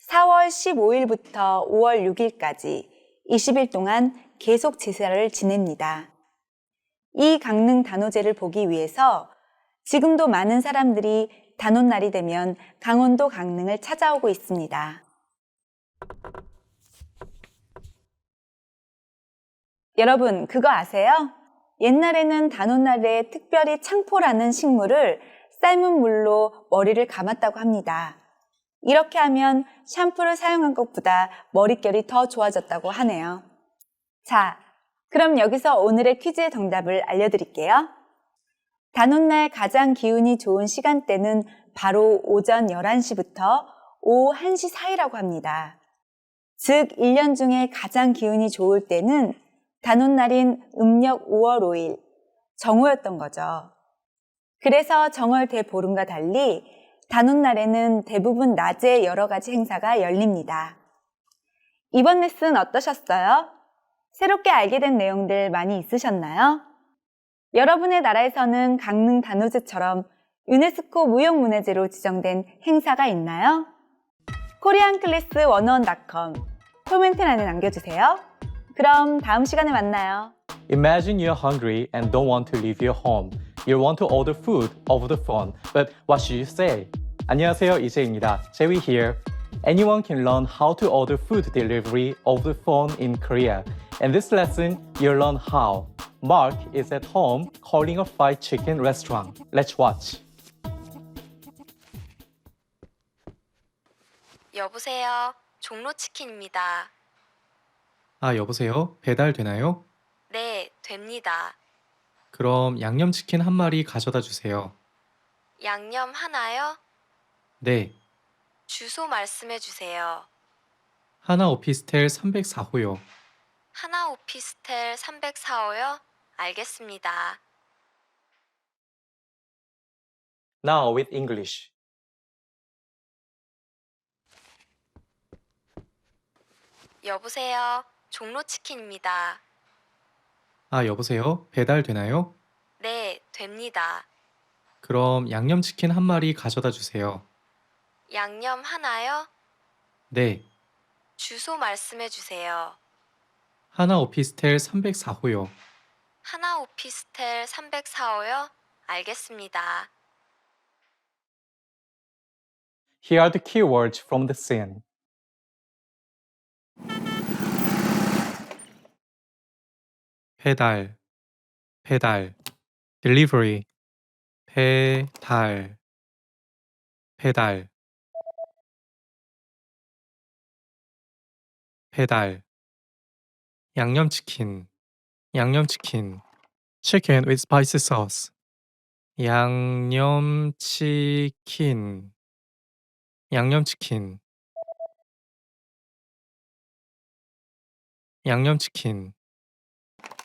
4월 15일부터 5월 6일까지 20일 동안 계속 제사를 지냅니다. 이 강릉 단오제를 보기 위해서 지금도 많은 사람들이 단오날이 되면 강원도 강릉을 찾아오고 있습니다. 여러분, 그거 아세요? 옛날에는 단오날에 특별히 창포라는 식물을 삶은 물로 머리를 감았다고 합니다. 이렇게 하면 샴푸를 사용한 것보다 머릿결이 더 좋아졌다고 하네요. 자, 그럼 여기서 오늘의 퀴즈의 정답을 알려드릴게요. 단오날 가장 기운이 좋은 시간대는 바로 오전 11시부터 오후 1시 사이라고 합니다. 즉, 1년 중에 가장 기운이 좋을 때는 단오날인 음력 5월 5일, 정오였던 거죠. 그래서 정월 대보름과 달리 단오날에는 대부분 낮에 여러 가지 행사가 열립니다. 이번 레슨 어떠셨어요? 새롭게 알게 된 내용들 많이 있으셨나요? 여러분의 나라에서는 강릉 단오제처럼 유네스코 무형문화재로 지정된 행사가 있나요? koreanclass101.com 코멘트란에 남겨주세요. 그럼 다음 시간에 만나요. Imagine you're hungry and don't want to leave your home. You want to order food over the phone, but what should you say? 안녕하세요, 이재입니다. Jerry here. Anyone can learn how to order food delivery over the phone in Korea. In this lesson, you'll learn how. Mark is at home calling a fried chicken restaurant. Let's watch. 여보세요. 종로치킨입니다. 아, 여보세요? 배달 되나요? 네, 됩니다. 그럼 양념치킨 한 마리 가져다 주세요. 양념 하나요? 네, 주소 말씀해 주세요. 하나 오피스텔 304호요. 하나 오피스텔 304호요? 알겠습니다. Now with English. 여보세요. 종로치킨입니다. 아, 여보세요? 배달 되나요? 네, 됩니다. 그럼 양념치킨 한 마리 가져다 주세요. 양념 하나요? 네, 주소 말씀해 주세요. 하나 오피스텔 304호요. 하나 오피스텔 304호요? 알겠습니다. Here are the keywords from the scene. 배달, 배달, delivery, 배달, 배달, 배달, 양념치킨, 양념치킨, chicken with spicy sauce, 양념치킨, 양념치킨, 양념치킨,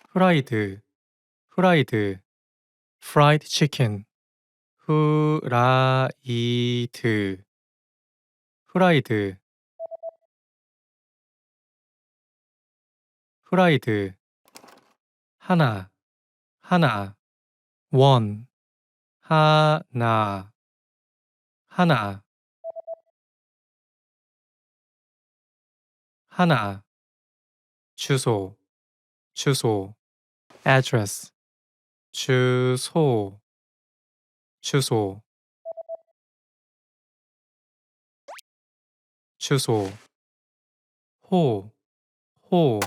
후라이드, 후라이드, fried chicken, 후라이드, 후라이드, 후라이드, 하나, 하나, 원, 하나, 하나, 하나, 주소, 주소, address, 주소, 주소, 주소, 호, 호,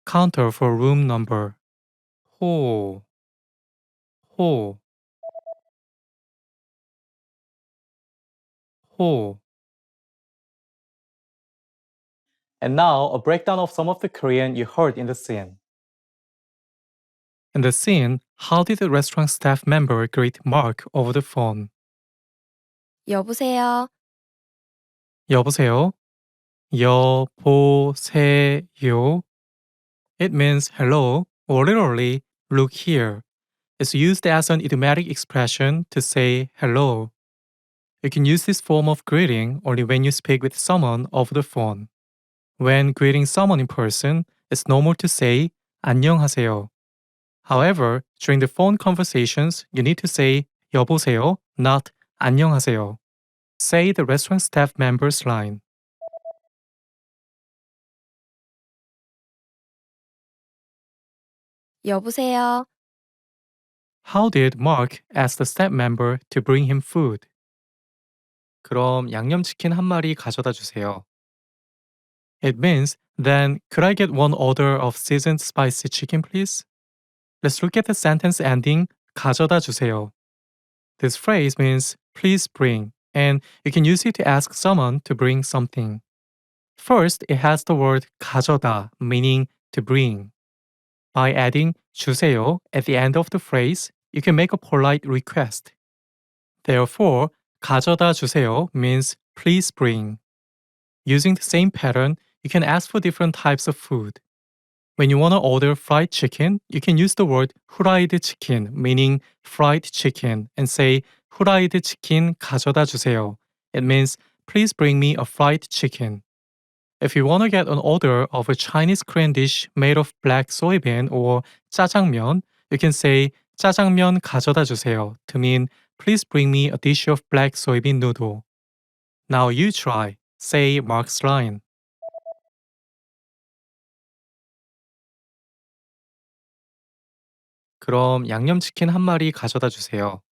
counter for room number, 호, 호, 호. And now, a breakdown of some of the Korean you heard in the scene. In the scene, how did the restaurant staff member greet Mark over the phone? 여보세요. 여보세요? 여보세요? It means hello, or literally, look here. It's used as an idiomatic expression to say hello. You can use this form of greeting only when you speak with someone over the phone. When greeting someone in person, it's normal to say 안녕하세요. However, during the phone conversations, you need to say 여보세요, not 안녕하세요. Say the restaurant staff member's line. 여보세요. How did Mark ask the staff member to bring him food? 그럼 양념치킨 한 마리 가져다 주세요. It means, then, could I get one order of seasoned spicy chicken, please? Let's look at the sentence ending, 가져다 주세요. This phrase means, please bring, and you can use it to ask someone to bring something. First, it has the word 가져다, meaning to bring. By adding 주세요 at the end of the phrase, you can make a polite request. Therefore, 가져다 주세요 means please bring. Using the same pattern, you can ask for different types of food. When you want to order fried chicken, you can use the word 후라이드 chicken, meaning fried chicken, and say 후라이드 치킨 가져다 주세요. It means please bring me a fried chicken. If you want to get an order of a Chinese Korean dish made of black soybean or 짜장면, you can say 짜장면 가져다 주세요 to mean please bring me a dish of black soybean noodle. Now you try. Say Mark's line. 그럼 양념치킨 한 마리 가져다 주세요.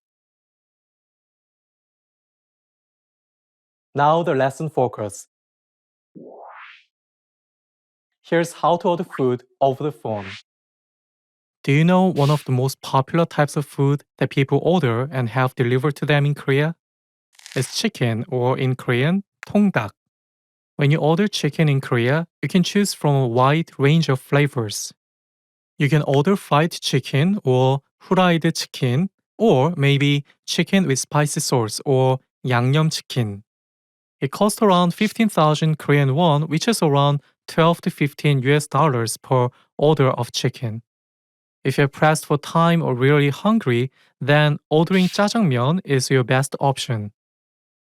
Now the lesson focus. Here's how to order food over the phone. Do you know one of the most popular types of food that people order and have delivered to them in Korea? It's chicken, or in Korean, 통닭. When you order chicken in Korea, you can choose from a wide range of flavors. You can order fried chicken or 후라이드 chicken, or maybe chicken with spicy sauce or 양념치킨. It costs around 15,000 Korean won, which is around 12 to 15 US dollars per order of chicken. If you're pressed for time or really hungry, then ordering 짜장면 is your best option.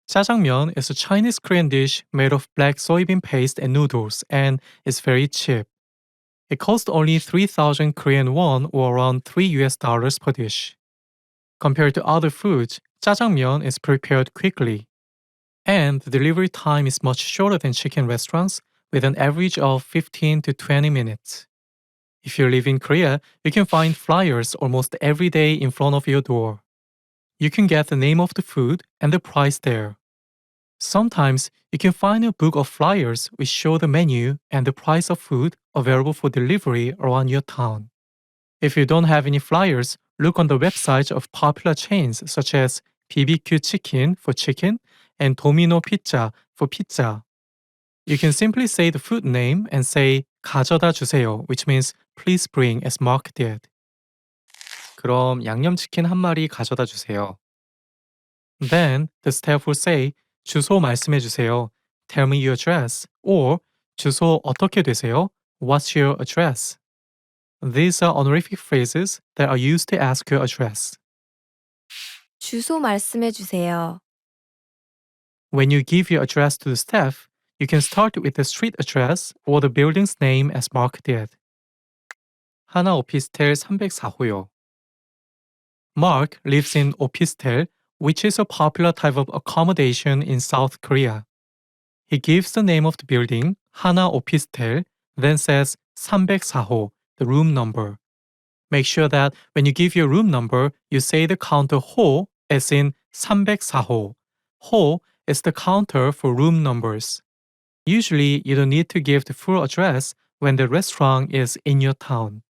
짜장면 is a Chinese Korean dish made of black soybean paste and noodles and is very cheap. It costs only 3,000 Korean won or around 3 US dollars per dish. Compared to other foods, 짜장면 is prepared quickly. And the delivery time is much shorter than chicken restaurants, with an average of 15 to 20 minutes. If you live in Korea, you can find flyers almost every day in front of your door. You can get the name of the food and the price there. Sometimes you can find a book of flyers which show the menu and the price of food available for delivery around your town. If you don't have any flyers, look on the websites of popular chains such as BBQ Chicken for chicken and Domino Pizza for pizza. You can simply say the food name and say 가져다 주세요, which means please bring as Mark did. 그럼 양념치킨 한 마리 가져다 주세요. Then the staff will say 주소 말씀해 주세요. Tell me your address. Or 주소 어떻게 되세요? What's your address? These are honorific phrases that are used to ask your address. 주소 말씀해 주세요. When you give your address to the staff, you can start with the street address or the building's name as Mark did. 하나 오피스텔 304호요. Mark lives in opistel, which is a popular type of accommodation in South Korea. He gives the name of the building, 하나 오피스텔, then says 304호, the room number. Make sure that when you give your room number, you say the counter 호 as in 304호. 호 is the counter for room numbers. Usually, you don't need to give the full address when the restaurant is in your town.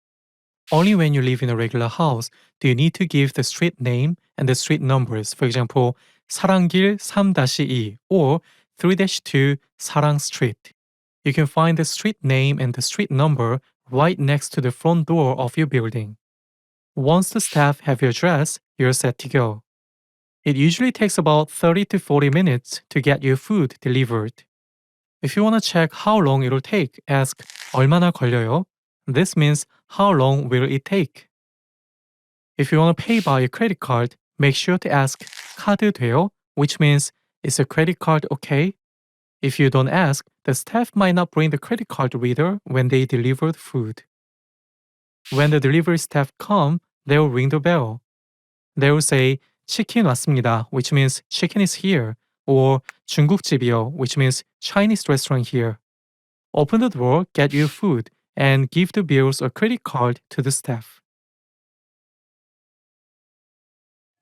Only when you live in a regular house do you need to give the street name and the street numbers. For example, 사랑길 3-2 or 3-2 사랑 Street. You can find the street name and the street number right next to the front door of your building. Once the staff have your address, you're set to go. It usually takes about 30 to 40 minutes to get your food delivered. If you want to check how long it'll take, ask 얼마나 걸려요? This means how long will it take? If you want to pay by a credit card, make sure to ask 카드 돼요? Which means is a credit card okay? If you don't ask, the staff might not bring the credit card reader when they deliver the food. When the delivery staff come, they will ring the bell. They will say 치킨 왔습니다, which means chicken is here, or 중국집이요, which means Chinese restaurant here. Open the door, get your food, and give the bills or credit card to the staff.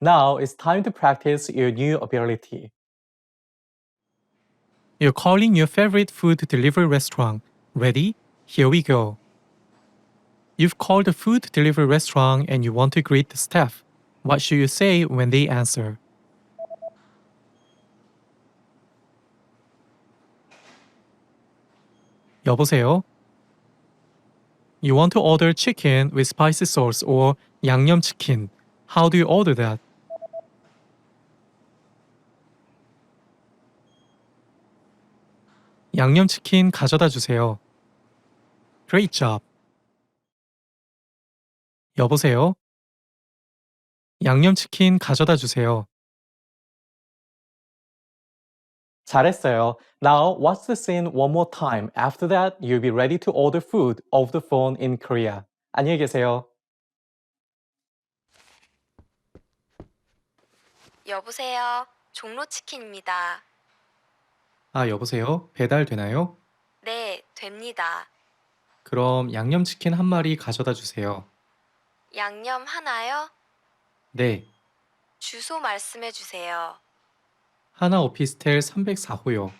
Now it's time to practice your new ability. You're calling your favorite food delivery restaurant. Ready? Here we go. You've called a food delivery restaurant and you want to greet the staff. What should you say when they answer? 여보세요? You want to order chicken with spicy sauce or 양념치킨. How do you order that? 양념치킨 가져다 주세요. Great job. 여보세요? 양념치킨 가져다 주세요. 잘했어요. Now watch the scene one more time. After that, you'll be ready to order food over the phone in Korea. 안녕히 계세요. 여보세요. 종로치킨입니다. 아, 여보세요? 배달 되나요? 네, 됩니다. 그럼 양념치킨 한 마리 가져다 주세요. 양념 하나요? 네. 주소 말씀해 주세요. 하나 오피스텔 304호요.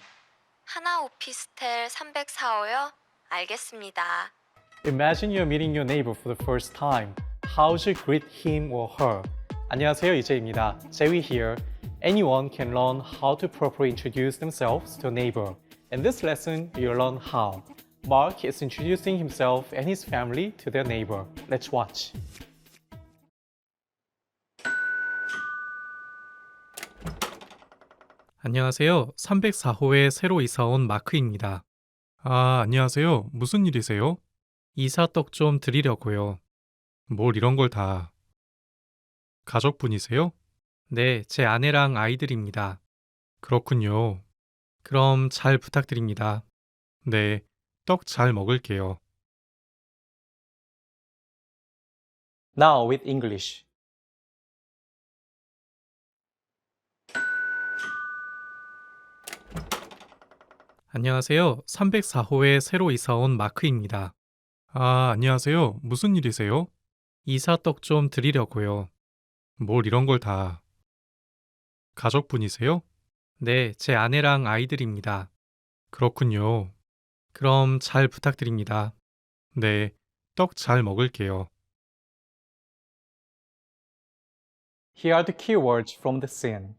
하나 오피스텔 304호요? 알겠습니다. Imagine you're meeting your neighbor for the first time. How should you greet him or her? 안녕하세요, 이재입니다. Jerry here. Anyone can learn how to properly introduce themselves to a neighbor. In this lesson, you'll learn how. Mark is introducing himself and his family to their neighbor. Let's watch. 안녕하세요. 304호에 새로 이사 온 마크입니다. 아, 안녕하세요. 무슨 일이세요? 이사떡 좀 드리려고요. 뭘 이런 걸 다. 가족분이세요? 네, 제 아내랑 아이들입니다. 그렇군요. 그럼 잘 부탁드립니다. 네, 떡 잘 먹을게요. Now with English. 안녕하세요. 304호에 새로 이사 온 마크입니다. 아, 안녕하세요. 무슨 일이세요? 이사떡 좀 드리려고요. 뭘 이런 걸 다. 가족분이세요? 네, 제 아내랑 아이들입니다. 그렇군요. 그럼 잘 부탁드립니다. 네, 떡 잘 먹을게요. Here are the keywords from the scene.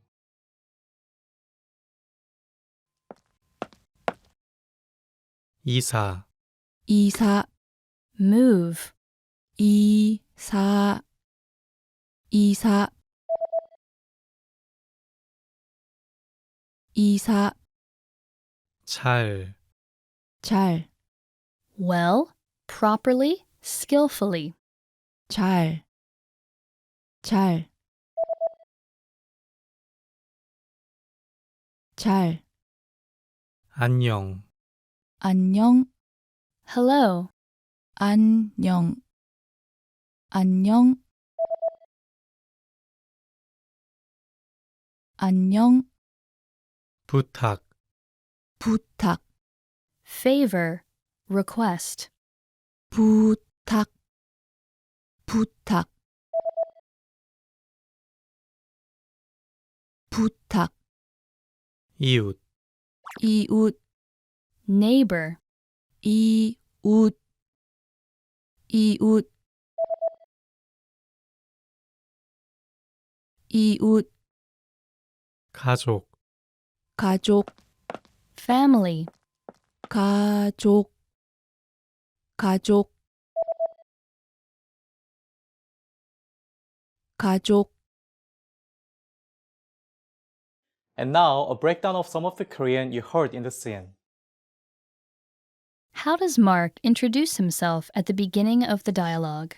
이사, 이사, move, 이사, 이사, 이사, 잘, 잘, well, properly, skillfully. 잘, 잘, 잘, 안녕, 안녕, Hello, 안녕, 안녕, 안녕, 부탁, 부탁, favor, request. 부탁, 부탁, 부탁, 이웃, 이웃, Neighbor, 이웃, 이웃, 이웃, 가족, 가족, family, 가족, 가족, 가족. And now, a breakdown of some of the Korean you heard in the scene. how does Mark introduce himself at the beginning of the dialogue?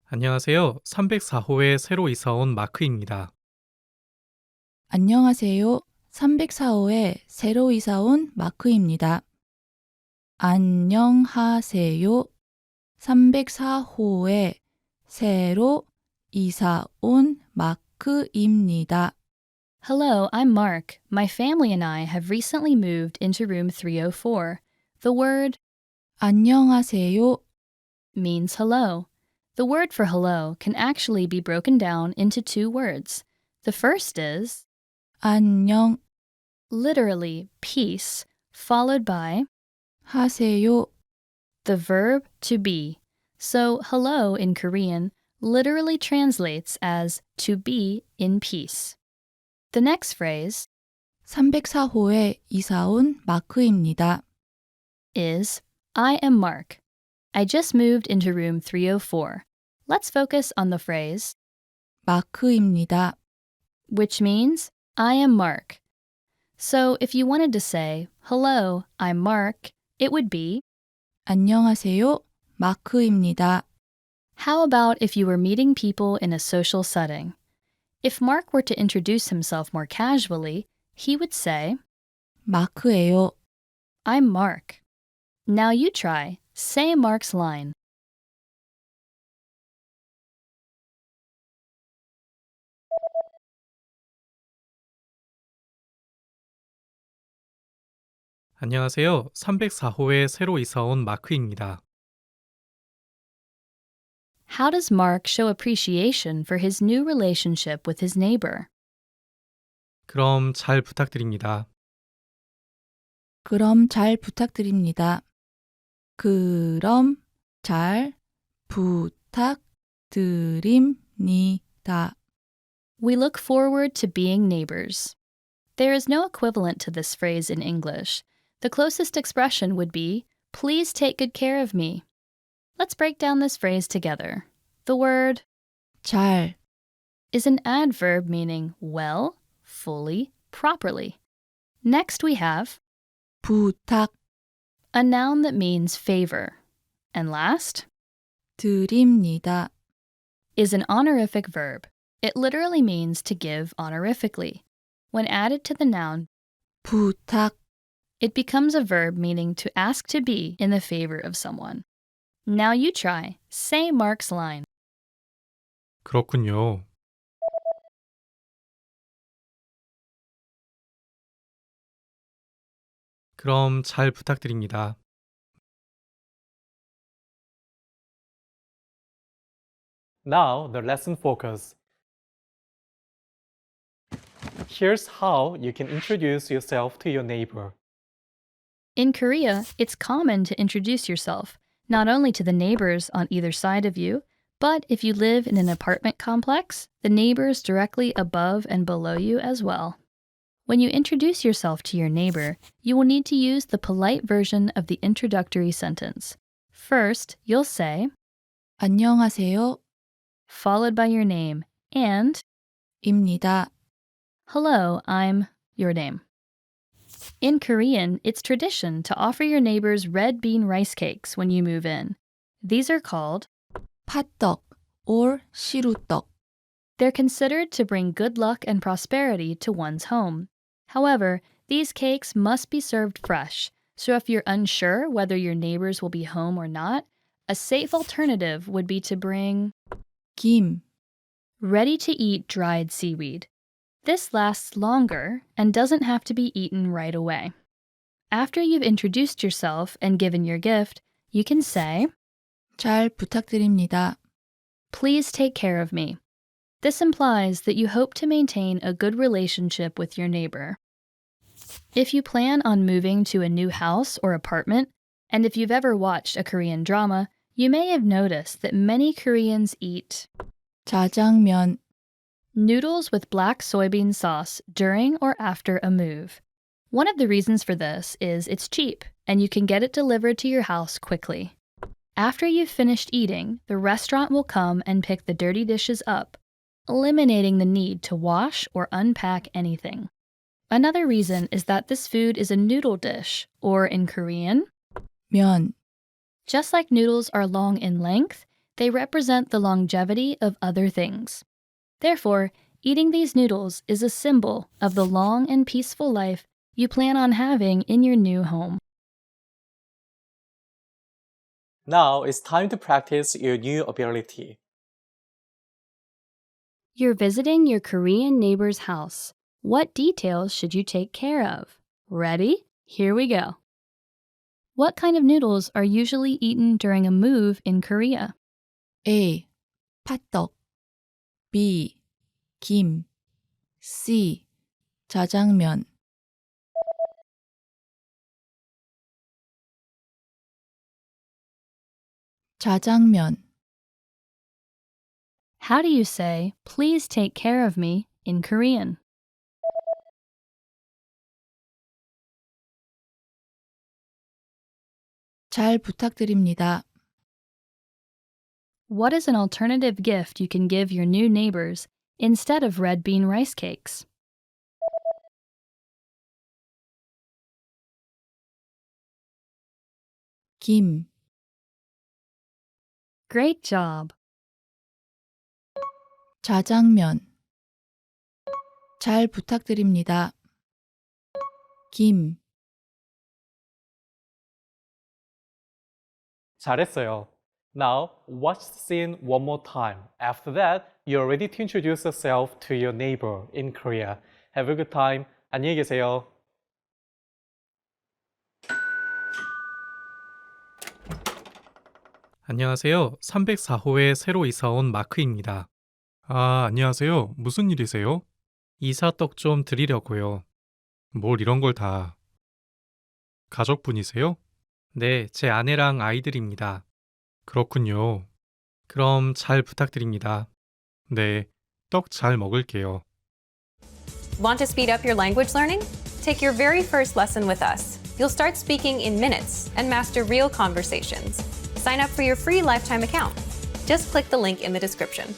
안녕하세요. 304호에 새로 이사 온 마크입니다. 안녕하세요. 304호에 새로 이사 온 마크입니다. 안녕하세요. 304호에 새로 이사 온 마크입니다. Hello, I'm Mark. My family and I have recently moved into room 304. The word 안녕하세요. means hello. The word for hello can actually be broken down into two words. The first is 안녕 literally peace, followed by 하세요. the verb to be. So hello in Korean literally translates as to be in peace. The next phrase 304호에 이사 온 마크입니다. is I am Mark. I just moved into room 304. Let's focus on the phrase 마크입니다. which means I am Mark. So if you wanted to say, hello, I'm Mark, it would be, 안녕하세요. 마크입니다. how about if you were meeting people in a social setting? If Mark were to introduce himself more casually, he would say, 마크예요. I'm Mark. Now you try. Say Mark's line. 안녕하세요. 304호에 새로 이사 온 마크입니다. How does Mark show appreciation for his new relationship with his neighbor? 그럼 잘 부탁드립니다. 그럼 잘 부탁드립니다. 그럼 잘 부탁드립니다. We look forward to being neighbors. There is no equivalent to this phrase in English. The closest expression would be, please take good care of me. Let's break down this phrase together. The word 잘, is an adverb meaning well, fully, properly. Next we have 부탁, a noun that means favor. And last 드립니다. is an honorific verb. It literally means to give honorifically. When added to the noun, 부탁, it becomes a verb meaning to ask to be in the favor of someone. Now you try. Say Mark's line. 그렇군요. 그럼 잘 부탁드립니다. Now, the lesson focus. Here's how you can introduce yourself to your neighbor. In Korea, it's common to introduce yourself, not only to the neighbors on either side of you, but if you live in an apartment complex, the neighbors directly above and below you as well. When you introduce yourself to your neighbor, you will need to use the polite version of the introductory sentence. First, you'll say, 안녕하세요. followed by your name, and 입니다. hello, I'm your name. In Korean, it's tradition to offer your neighbors red bean rice cakes when you move in. These are called 팥떡 or 시루떡. They're considered to bring good luck and prosperity to one's home. However, these cakes must be served fresh, so if you're unsure whether your neighbors will be home or not, a safe alternative would be to bring 김, ready-to-eat dried seaweed. This lasts longer and doesn't have to be eaten right away. After you've introduced yourself and given your gift, you can say, 잘 부탁드립니다. please take care of me. This implies that you hope to maintain a good relationship with your neighbor. If you plan on moving to a new house or apartment, and if you've ever watched a Korean drama, you may have noticed that many Koreans eat 자장면, noodles with black soybean sauce during or after a move. One of the reasons for this is it's cheap, and you can get it delivered to your house quickly. After you've finished eating, the restaurant will come and pick the dirty dishes up, eliminating the need to wash or unpack anything. Another reason is that this food is a noodle dish, or in Korean, 면, just like noodles are long in length, they represent the longevity of other things. Therefore, eating these noodles is a symbol of the long and peaceful life you plan on having in your new home. Now it's time to practice your new ability. You're visiting your Korean neighbor's house. What details should you take care of? Ready? Here we go. What kind of noodles are usually eaten during a move in Korea? A. 팥떡, B. 김, C. 자장면. 자장면, How do you say, please take care of me, in Korean? 잘 부탁드립니다. What is an alternative gift you can give your new neighbors instead of red bean rice cakes? 김, Great job! 자장면. 잘 부탁드립니다. 김, 잘했어요. Now, watch the scene one more time. After that, you're ready to introduce yourself to your neighbor in Korea. Have a good time. 안녕히 계세요. 안녕하세요. 304호에 새로 이사온 마크입니다. 아, 안녕하세요. 무슨 일이세요? 이사떡 좀 드리려고요. 뭘 이런 걸 다. 가족분이세요? 네, 제 아내랑 아이들입니다. 그렇군요. 그럼 잘 부탁드립니다. 네, 떡 잘 먹을게요. Want to speed up your language learning? Take your very first lesson with us. You'll start speaking in minutes and master real conversations. Sign up for your free lifetime account. Just click the link in the description.